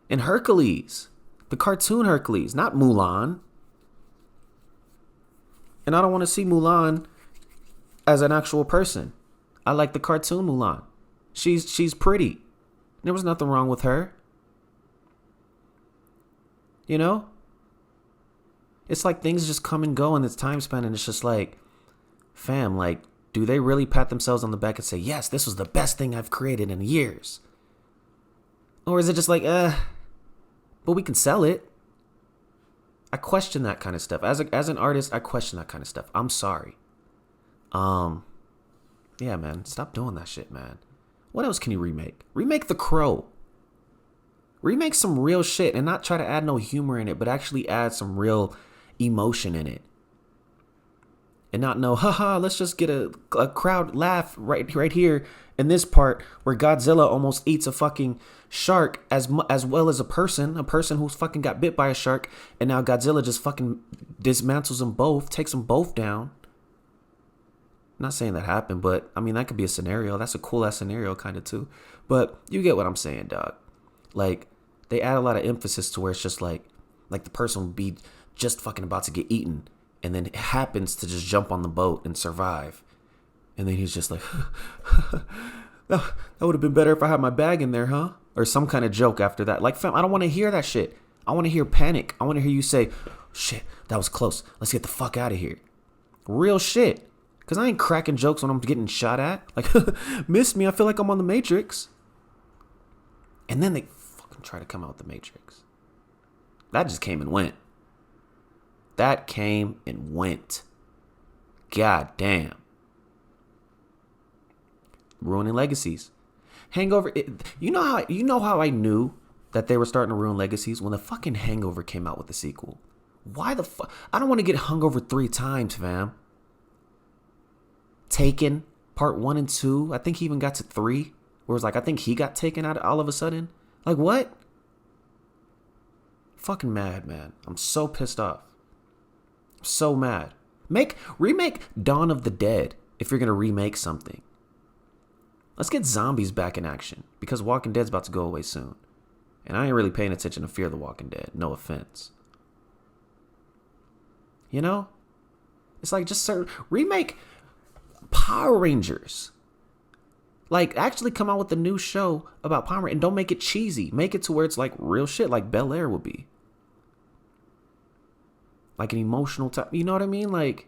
and Hercules. The cartoon Hercules, not Mulan. And I don't want to see Mulan as an actual person. I like the cartoon Mulan. She's pretty. There was nothing wrong with her. You know? It's like things just come and go in this time span, and it's just like, fam, like, do they really pat themselves on the back and say, yes, this was the best thing I've created in years? Or is it just like, but we can sell it? I question that kind of stuff. As an artist, I question that kind of stuff. I'm sorry. Yeah, man, stop doing that shit, man. What else can you remake? Remake The Crow. Remake some real shit and not try to add no humor in it, but actually add some real emotion in it. And not know, haha, let's just get a crowd laugh right here in this part where Godzilla almost eats a fucking shark as well as a person who's fucking got bit by a shark, and now Godzilla just fucking dismantles them both, takes them both down. Not saying that happened, but I mean, that could be a scenario. That's a cool ass scenario kind of too. But you get what I'm saying, dog. Like, they add a lot of emphasis to where it's just like the person would be just fucking about to get eaten, and then it happens to just jump on the boat and survive. And then he's just like, that would have been better if I had my bag in there, huh? Or some kind of joke after that. Like, fam, I don't want to hear that shit. I want to hear panic. I want to hear you say, shit, that was close. Let's get the fuck out of here. Real shit. Because I ain't cracking jokes when I'm getting shot at. Like, miss me. I feel like I'm on the Matrix. And then they fucking try to come out with the Matrix. That just came and went. That came and went. God damn. Ruining legacies. Hangover. You know how I knew that they were starting to ruin legacies? When the fucking Hangover came out with the sequel. Why the fuck? I don't want to get hungover 3 times, fam. Taken, part 1 and 2. I think he even got to 3. Where it's like, I think he got taken out all of a sudden. Like, what? Fucking mad, man. I'm so pissed off. So mad. Remake Dawn of the Dead if you're going to remake something. Let's get zombies back in action, because Walking Dead's about to go away soon. And I ain't really paying attention to Fear the Walking Dead. No offense. You know? It's like, just remake Power Rangers. Like, actually come out with a new show about Power Rangers, and don't make it cheesy. Make it to where it's like real shit, like Bel Air would be. Like an emotional type, you know what I mean? Like,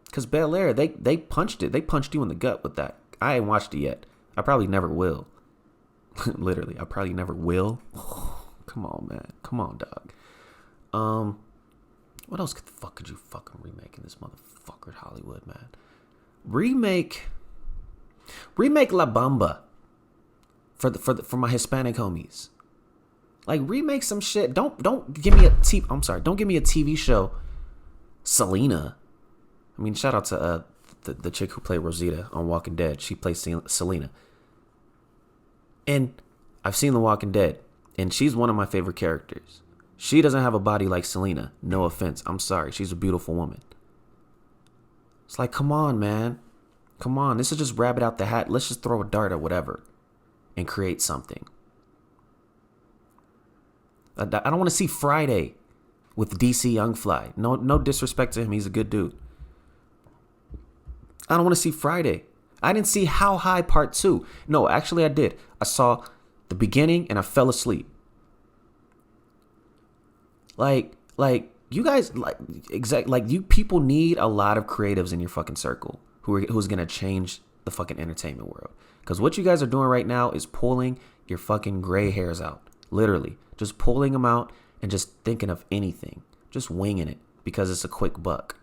because Bel Air, they punched it. They punched you in the gut with that. I ain't watched it yet. I probably never will. Literally, I probably never will. Come on, man. Come on, dog. What else could you fucking remake in this motherfucker Hollywood, man? Remake La Bamba for my Hispanic homies. Like, remake some shit. Don't give me don't give me a TV show. Selena. I mean, shout out to the chick who played Rosita on Walking Dead. She plays Selena. And I've seen The Walking Dead, and she's one of my favorite characters. She doesn't have a body like Selena. No offense. I'm sorry. She's a beautiful woman. It's like, come on, man. Come on. This is just rabbit out the hat. Let's just throw a dart at whatever and create something. I don't want to see Friday with DC Young Fly. No disrespect to him. He's a good dude. I don't want to see Friday. I didn't see How High Part 2. No, actually I did. I saw the beginning and I fell asleep. Like you guys, you people need a lot of creatives in your fucking circle who's going to change the fucking entertainment world. Because what you guys are doing right now is pulling your fucking gray hairs out. Literally. Just pulling them out and just thinking of anything. Just winging it because it's a quick buck.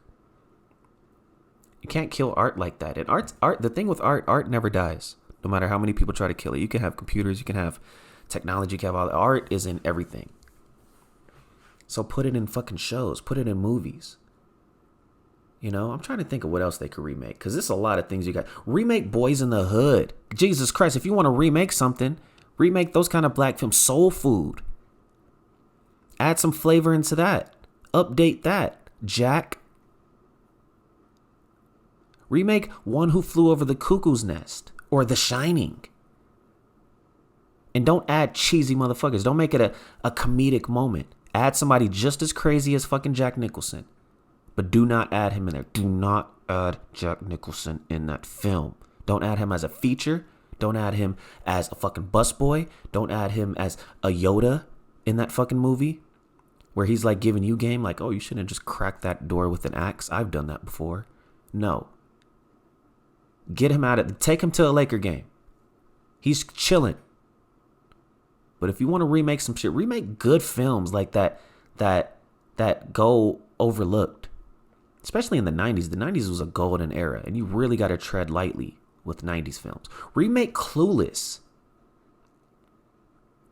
You can't kill art like that. And art. The thing with art never dies. No matter how many people try to kill it. You can have computers, you can have technology, you can have all that. Art is in everything. So put it in fucking shows. Put it in movies. You know, I'm trying to think of what else they could remake. Because there's a lot of things you got. Remake Boys in the Hood. Jesus Christ, if you want to remake something, remake those kind of black films. Soul Food. Add some flavor into that. Update that. Jack. Remake One Who Flew Over the Cuckoo's Nest. Or The Shining. And don't add cheesy motherfuckers. Don't make it a comedic moment. Add somebody just as crazy as fucking Jack Nicholson. But do not add him in there. Do not add Jack Nicholson in that film. Don't add him as a feature. Don't add him as a fucking busboy. Don't add him as a Yoda in that fucking movie. Where he's like giving you game. Like, oh, you shouldn't just crack that door with an axe. I've done that before. No. Get him out of it. Take him to a Laker game. He's chilling. But if you want to remake some shit, remake good films like that go overlooked. Especially in the 90s. The 90s was a golden era. And you really got to tread lightly with 90s films. Remake Clueless.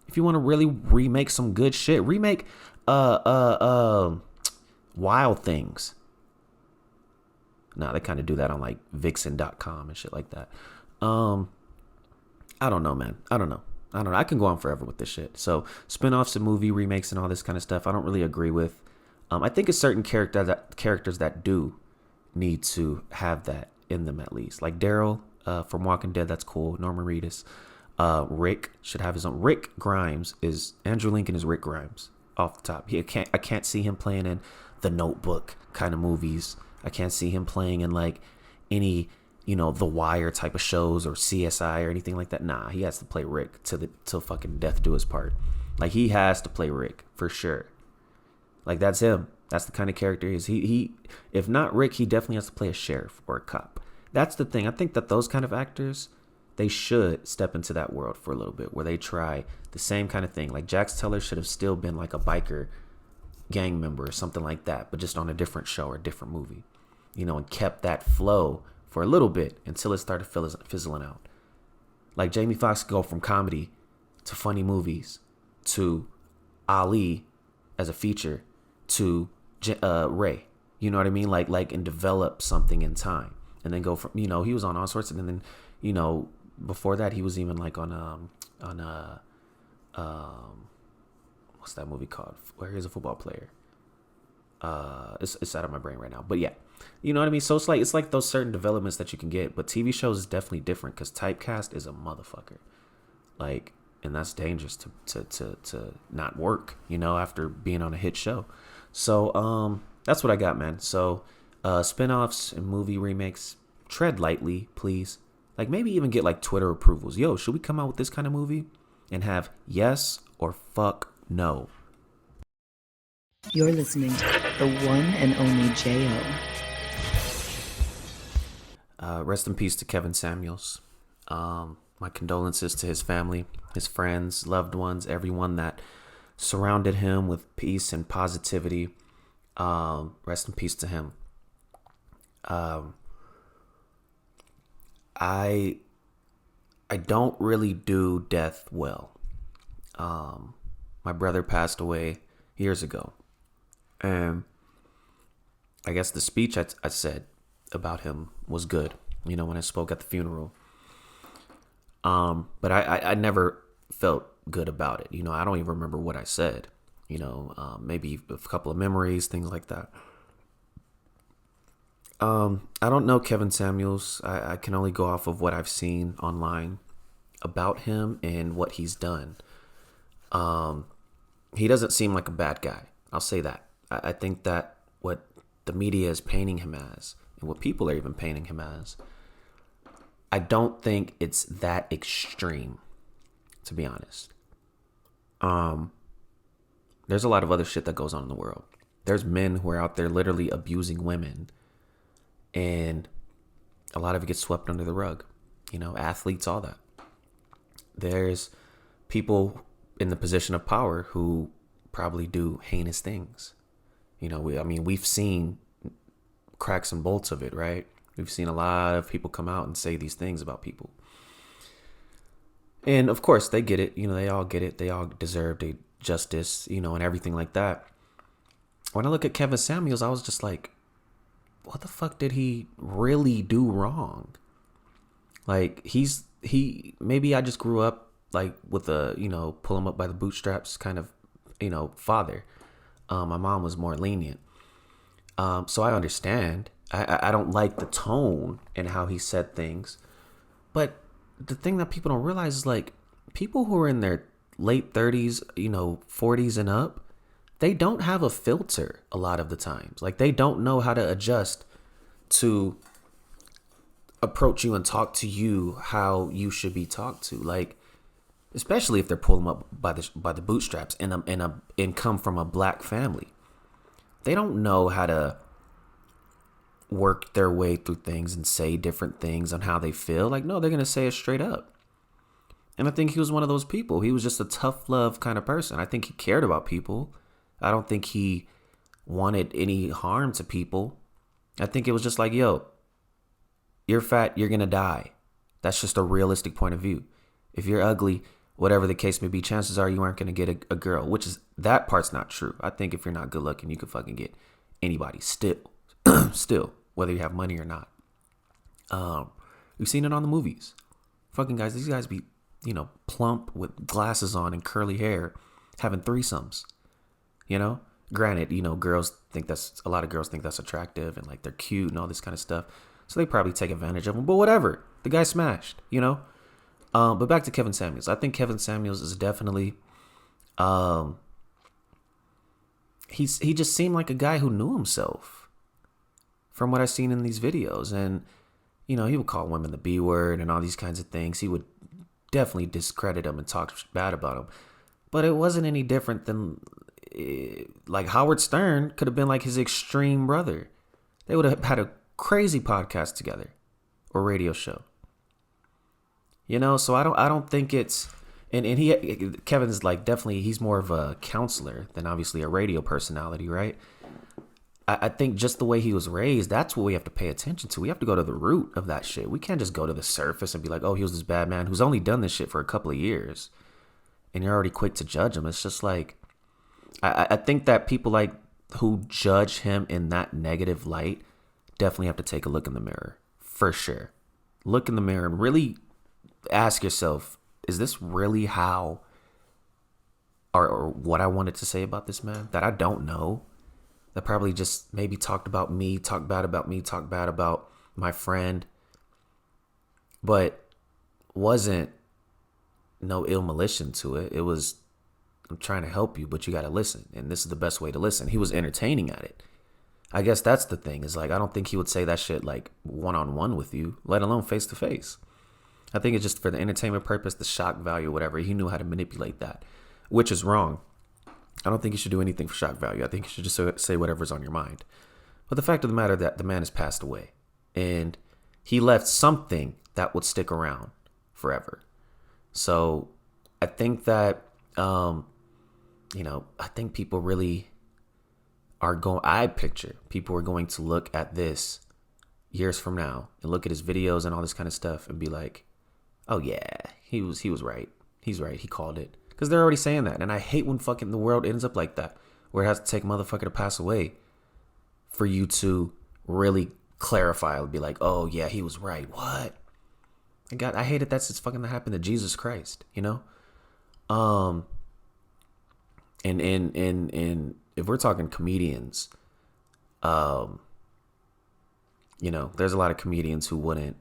If you want to really remake some good shit, remake Wild Things. Nah, they kind of do that on like Vixen.com and shit like that. I don't know, man. I don't know. I can go on forever with this shit. So spinoffs and movie remakes and all this kind of stuff, I don't really agree with. I think it's certain characters that do need to have that in them at least. Like Daryl from Walking Dead, that's cool. Norman Reedus. Rick should have his own. Rick Grimes is Andrew Lincoln is Rick Grimes off the top. I can't see him playing in The Notebook kind of movies. I can't see him playing in like any, The Wire type of shows or CSI or anything like that. Nah, he has to play Rick till fucking death do his part. Like he has to play Rick for sure. Like that's him. That's the kind of character he is. He if not Rick, he definitely has to play a sheriff or a cop. That's the thing. I think that those kind of actors, they should step into that world for a little bit where they try the same kind of thing. Like Jax Teller should have still been like a biker gang member or something like that, but just on a different show or a different movie, and kept that flow for a little bit until it started fizzling out. Like Jamie Foxx could go from comedy to funny movies to Ali as a feature to Ray. You know what I mean? Like and develop something in time and then go from, he was on all sorts of, and then, before that he was even like on what's that movie called where he's a football player. It's out of my brain right now, but yeah, you know what I mean? So it's like those certain developments that you can get, but TV shows is definitely different because typecast is a motherfucker. Like, and that's dangerous to not work, after being on a hit show. So that's what I got, man. So spinoffs and movie remakes, tread lightly, please. Like maybe even get like Twitter approvals. Yo, should we come out with this kind of movie and have yes or fuck no? You're listening to the one and only J.O. Rest in peace to Kevin Samuels. My condolences to his family, his friends, loved ones, everyone that surrounded him with peace and positivity. Rest in peace to him. I don't really do death well. My brother passed away years ago, and I guess the speech I said about him was good, when I spoke at the funeral. But I never felt good about it. I don't even remember what I said, maybe a couple of memories, things like that. I don't know Kevin Samuels. I can only go off of what I've seen online about him and what he's done. He doesn't seem like a bad guy. I'll say that. I think that what the media is painting him as and what people are even painting him as, I don't think it's that extreme, to be honest. There's a lot of other shit that goes on in the world. There's men who are out there literally abusing women, and a lot of it gets swept under the rug. Athletes, all that. There's people in the position of power who probably do heinous things. We've seen cracks and bolts of it, right? We've seen a lot of people come out and say these things about people. And of course they get it, they all get it. They all deserve the justice, and everything like that. When I look at Kevin Samuels, I was just like, what the fuck did he really do wrong? Like maybe I just grew up like with a, pull him up by the bootstraps kind of, father. My mom was more lenient. So I understand. I don't like the tone and how he said things. But the thing that people don't realize is like people who are in their late 30s, 40s and up, they don't have a filter a lot of the times. Like they don't know how to adjust to approach you and talk to you how you should be talked to. Like, especially if they're pulling up by the bootstraps and come from a black family. They don't know how to work their way through things and say different things on how they feel. Like, no, they're going to say it straight up. And I think he was one of those people. He was just a tough love kind of person. I think he cared about people. I don't think he wanted any harm to people. I think it was just like, yo, you're fat, you're going to die. That's just a realistic point of view. If you're ugly, whatever the case may be, chances are you aren't going to get a girl, which is, that part's not true. I think if you're not good looking, you could fucking get anybody still, still, whether you have money or not. We've seen it on the movies. Fucking guys, these guys be, you know, plump with glasses on and curly hair, having threesomes, you know? Granted, you know, a lot of girls think that's attractive and like they're cute and all this kind of stuff. So they probably take advantage of them, but whatever. The guy smashed, you know? But back to Kevin Samuels. I think Kevin Samuels is definitely, he just seemed like a guy who knew himself from what I've seen in these videos. And, you know, he would call women the B word and all these kinds of things. He would definitely discredit them and talk bad about them. But it wasn't any different than, like, Howard Stern could have been like his extreme brother. They would have had a crazy podcast together or radio show. You know, so I don't think it's, and Kevin's like, definitely, he's more of a counselor than obviously a radio personality, right? I think just the way he was raised, that's what we have to pay attention to. We have to go to the root of that shit. We can't just go to the surface and be like, oh, he was this bad man who's only done this shit for a couple of years, and you're already quick to judge him. It's just like, I think that people like who judge him in that negative light definitely have to take a look in the mirror, for sure. Look in the mirror and really ask yourself, is this really how or what I wanted to say about this man that I don't know? That probably just maybe talked about me, talked bad about me, talked bad about my friend, but wasn't no ill malicious to it. It was, I'm trying to help you, but you got to listen. And this is the best way to listen. He was entertaining at it. I guess that's the thing, is like, I don't think he would say that shit like one-on-one with you, let alone face-to-face. I think it's just for the entertainment purpose, the shock value, whatever. He knew how to manipulate that, which is wrong. I don't think you should do anything for shock value. I think you should just say whatever's on your mind. But the fact of the matter is that the man has passed away, and he left something that would stick around forever. So I think that, you know, I think people really people are going to look at this years from now and look at his videos and all this kind of stuff and be like, oh yeah, he was right. He's right. He called it. Because they're already saying that. And I hate when fucking the world ends up like that, where it has to take a motherfucker to pass away for you to really clarify and be like, oh yeah, he was right. What? I hated that since fucking that happened to Jesus Christ, you know? And if we're talking comedians, you know, there's a lot of comedians who wouldn't,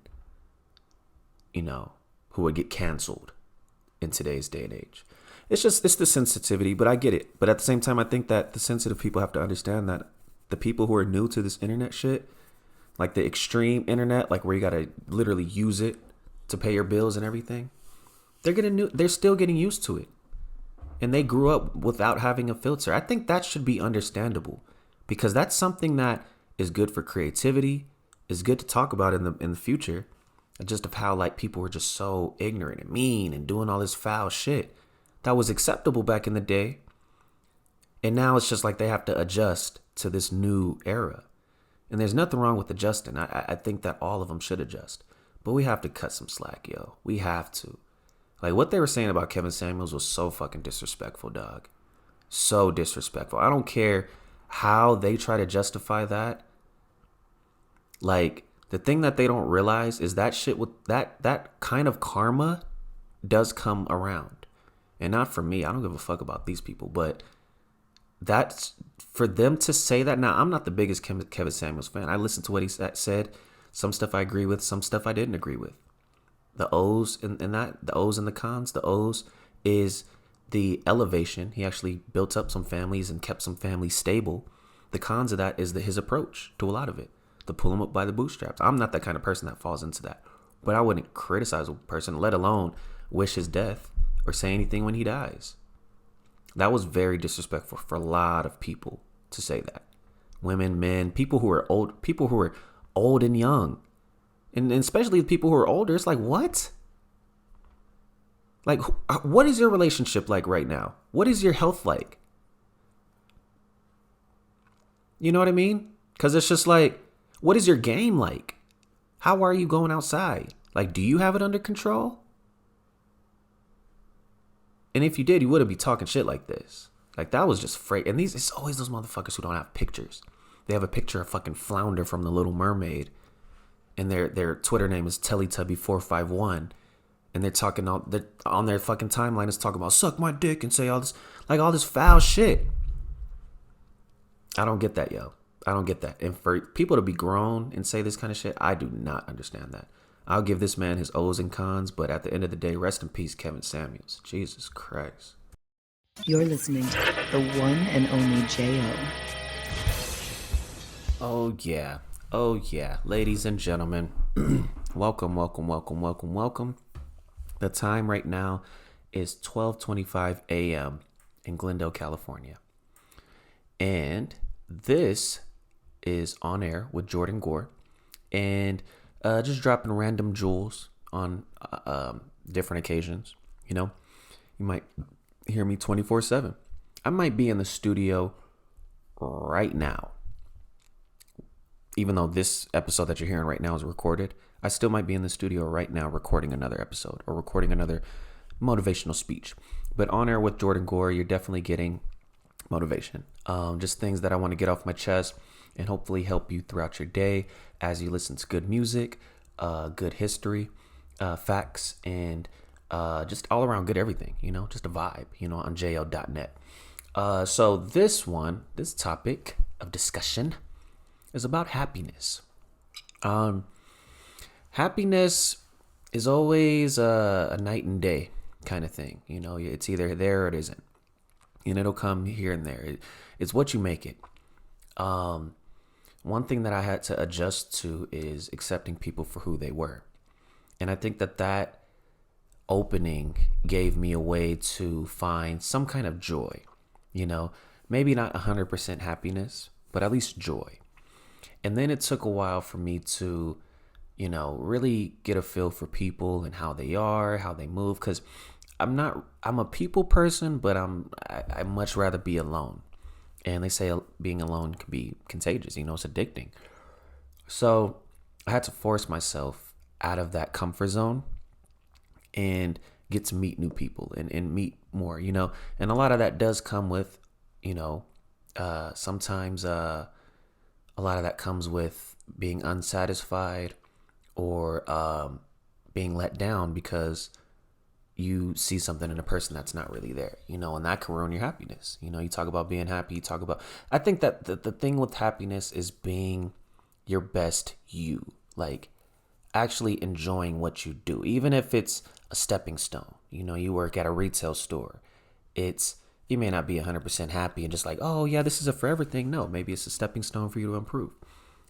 you know, who would get canceled in today's day and age. It's the sensitivity, but I get it. But at the same time, I think that the sensitive people have to understand that the people who are new to this internet shit, like the extreme internet, like where you got to literally use it to pay your bills and everything, they're still getting used to it. And they grew up without having a filter. I think that should be understandable, because that's something that is good for creativity, is good to talk about in the future, just of how like people were just so ignorant and mean and doing all this foul shit that was acceptable back in the day. And now it's just like they have to adjust to this new era. And there's nothing wrong with adjusting. I think that all of them should adjust. But we have to cut some slack, yo. We have to. Like, what they were saying about Kevin Samuels was so fucking disrespectful, dog. So disrespectful. I don't care how they try to justify that. Like, the thing that they don't realize is that shit with that kind of karma does come around. And not for me. I don't give a fuck about these people. But that's for them to say that. Now, I'm not the biggest Kevin Samuels fan. I listened to what he said. Some stuff I agree with. Some stuff I didn't agree with. The O's and that, the O's and the cons. The O's is the elevation. He actually built up some families and kept some families stable. The cons of that is his approach to a lot of it. To pull him up by the bootstraps. I'm not that kind of person that falls into that. But I wouldn't criticize a person, let alone wish his death or say anything when he dies. That was very disrespectful for a lot of people to say that. Women, men, people who are old and young. And especially the people who are older, it's like, what? Like, what is your relationship like right now? What is your health like? You know what I mean? Because it's just like, what is your game like? How are you going outside? Like, do you have it under control? And if you did, you wouldn't be talking shit like this. Like, that was just freight. And it's always those motherfuckers who don't have pictures. They have a picture of fucking Flounder from The Little Mermaid, and their Twitter name is Teletubby451, and they're on their fucking timeline is talking about suck my dick and say all this foul shit. I don't get that, yo. I don't get that. And for people to be grown and say this kind of shit, I do not understand that. I'll give this man his O's and cons, but at the end of the day, rest in peace, Kevin Samuels. Jesus Christ. You're listening to the one and only J.O. Oh yeah. Oh yeah. Ladies and gentlemen, welcome. The time right now is 12:25 a.m. in Glendale, California. And this is On Air with Jordan Gore, and just dropping random jewels on different occasions. You know, you might hear me 24/7. I might be in the studio right now. Even though this episode that you're hearing right now is recorded, I still might be in the studio right now recording another episode or recording another motivational speech. But On Air with Jordan Gore, you're definitely getting motivation. Just things that I want to get off my chest and hopefully help you throughout your day as you listen to good music, good history, facts, and just all around good everything, you know, just a vibe, you know, on jo.net. So this topic of discussion is about happiness. Happiness is always a night and day kind of thing. You know, it's either there or it isn't. And it'll come here and there. It's what you make it. One thing that I had to adjust to is accepting people for who they were. And I think that opening gave me a way to find some kind of joy. You know, maybe not 100% happiness, but at least joy. And then it took a while for me to, you know, really get a feel for people and how they are, how they move. Because I'm a people person, but I much rather be alone. And they say being alone can be contagious, you know, it's addicting. So I had to force myself out of that comfort zone and get to meet new people and meet more, you know. And a lot of that does come with, you know, sometimes a lot of that comes with being unsatisfied or being let down because you see something in a person that's not really there, you know, and that can ruin your happiness. You know, you talk about being happy, I think that the thing with happiness is being your best you, like actually enjoying what you do, even if it's a stepping stone. You know, you work at a retail store. You may not be 100% happy and just like, oh yeah, this is a forever thing. No, maybe it's a stepping stone for you to improve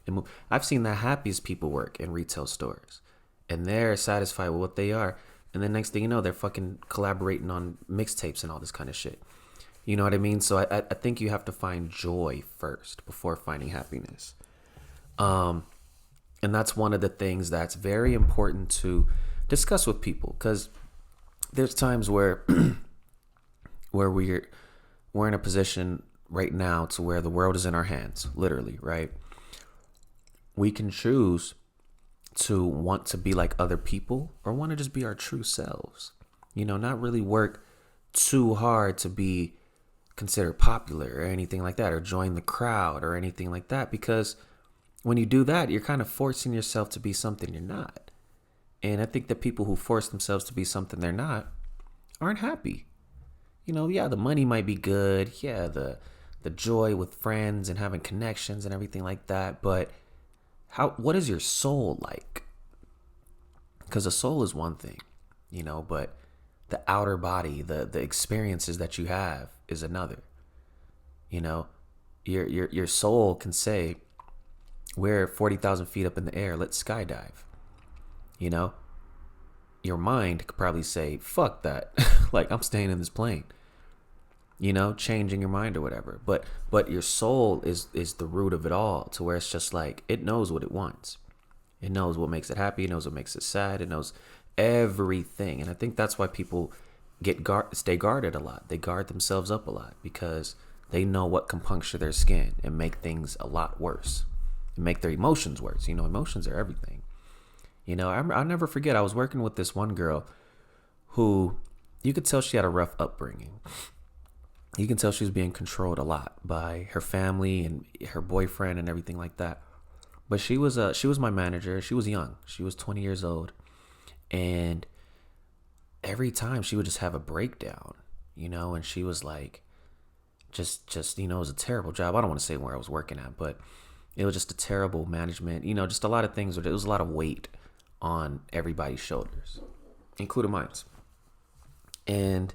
and move. I've seen the happiest people work in retail stores and they're satisfied with what they are. And then next thing you know, they're fucking collaborating on mixtapes and all this kind of shit. You know what I mean? So I think you have to find joy first before finding happiness. And that's one of the things that's very important to discuss with people, because there's times where we're in a position right now to where the world is in our hands, literally, right? We can choose to want to be like other people or want to just be our true selves, you know, not really work too hard to be considered popular or anything like that, or join the crowd or anything like that, because when you do that, you're kind of forcing yourself to be something you're not. And I think that people who force themselves to be something they're not aren't happy. You know, yeah, the money might be good, yeah, the joy with friends and having connections and everything like that, but what is your soul like? Because a soul is one thing, you know, but the outer body, the experiences that you have is another. You know, your soul can say, we're 40,000 feet up in the air, let's skydive. You know, your mind could probably say, fuck that. Like, I'm staying in this plane, you know, changing your mind or whatever. But your soul is the root of it all, to where it's just like, it knows what it wants. It knows what makes it happy. It knows what makes it sad. It knows everything. And I think that's why people stay guarded a lot. They guard themselves up a lot because they know what can puncture their skin and make things a lot worse and make their emotions worse. You know, emotions are everything. You know, I'll never forget, I was working with this one girl who, you could tell she had a rough upbringing. You can tell she was being controlled a lot by her family and her boyfriend and everything like that. But she was my manager. She was young. She was 20 years old, and every time she would just have a breakdown, and she was like, just it was a terrible job. I don't want to say where I was working at, but it was just a terrible management. Just a lot of things. It was a lot of weight on everybody's shoulders, including mine. And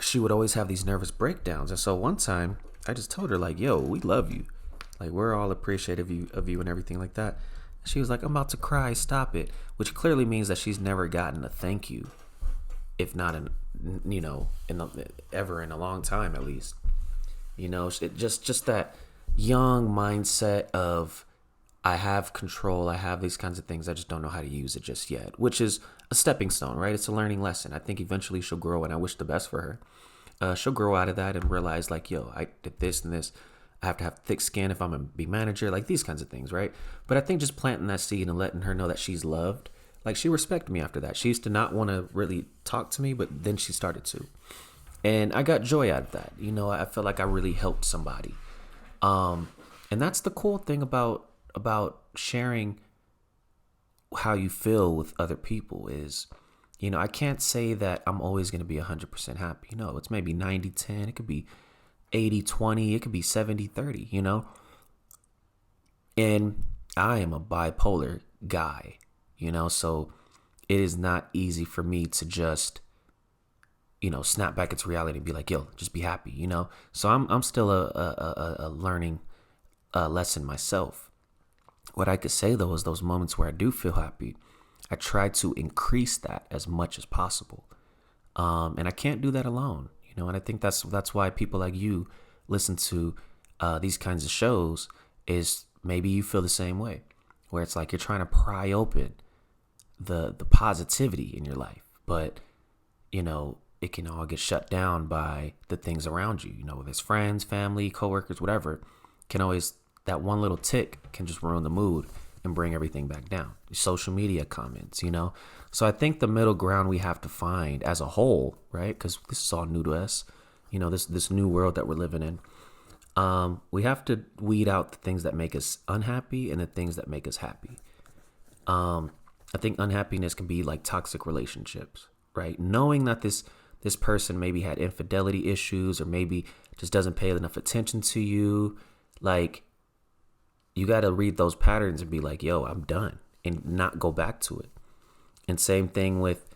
she would always have these nervous breakdowns. And so one time I just told her, like, yo, we love you. Like, we're all appreciative of you and everything like that. She was like, I'm about to cry. Stop it. Which clearly means that she's never gotten a thank you, if not ever in a long time, at least. Just that young mindset of, I have control. I have these kinds of things. I just don't know how to use it just yet, which is a stepping stone, right? It's a learning lesson. I think eventually she'll grow, and I wish the best for her. She'll grow out of that and realize, like, yo, I did this and this. I have to have thick skin if I'm going to be manager, like these kinds of things, right? But I think just planting that seed and letting her know that she's loved, like, she respected me after that. She used to not want to really talk to me, but then she started to. And I got joy out of that. I felt like I really helped somebody. And that's the cool thing about sharing how you feel with other people is, I can't say that I'm always going to be 100% happy. It's maybe 90-10. It could be 80-20. It could be 70-30, And I am a bipolar guy, so it is not easy for me to just, snap back into reality and be like, yo, just be happy, So I'm still a learning lesson myself. What I could say, though, is those moments where I do feel happy, I try to increase that as much as possible. And I can't do that alone, and I think that's why people like you listen to these kinds of shows, is maybe you feel the same way, where it's like you're trying to pry open the positivity in your life, but, it can all get shut down by the things around you, whether it's friends, family, coworkers, whatever, that one little tick can just ruin the mood and bring everything back down. Social media comments, So I think the middle ground we have to find as a whole, right? Because this is all new to us, this new world that we're living in. We have to weed out the things that make us unhappy and the things that make us happy. I think unhappiness can be like toxic relationships, right? Knowing that this person maybe had infidelity issues or maybe just doesn't pay enough attention to you, like, you got to read those patterns and be like, yo, I'm done, and not go back to it. And same thing with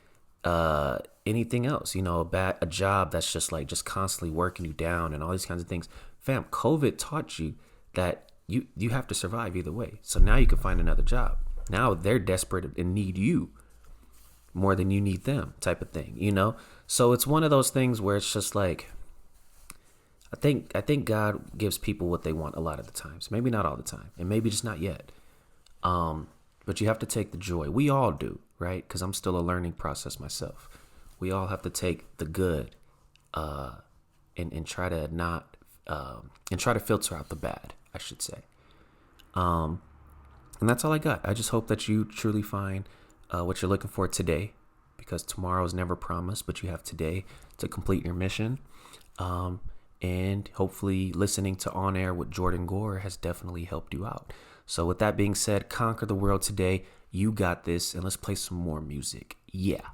anything else, a job that's just constantly working you down and all these kinds of things. Fam, COVID taught you that you have to survive either way. So now you can find another job. Now they're desperate and need you more than you need them, type of thing, So it's one of those things where it's just like, I think God gives people what they want a lot of the times. Maybe not all the time, and maybe just not yet. But you have to take the joy. We all do, right? Because I'm still a learning process myself. We all have to take the good, and try to filter out the bad, I should say. And that's all I got. I just hope that you truly find what you're looking for today, because tomorrow is never promised, but you have today to complete your mission. And hopefully listening to On Air with Jordan Gore has definitely helped you out. So with that being said, conquer the world today. You got this, and let's play some more music. Yeah.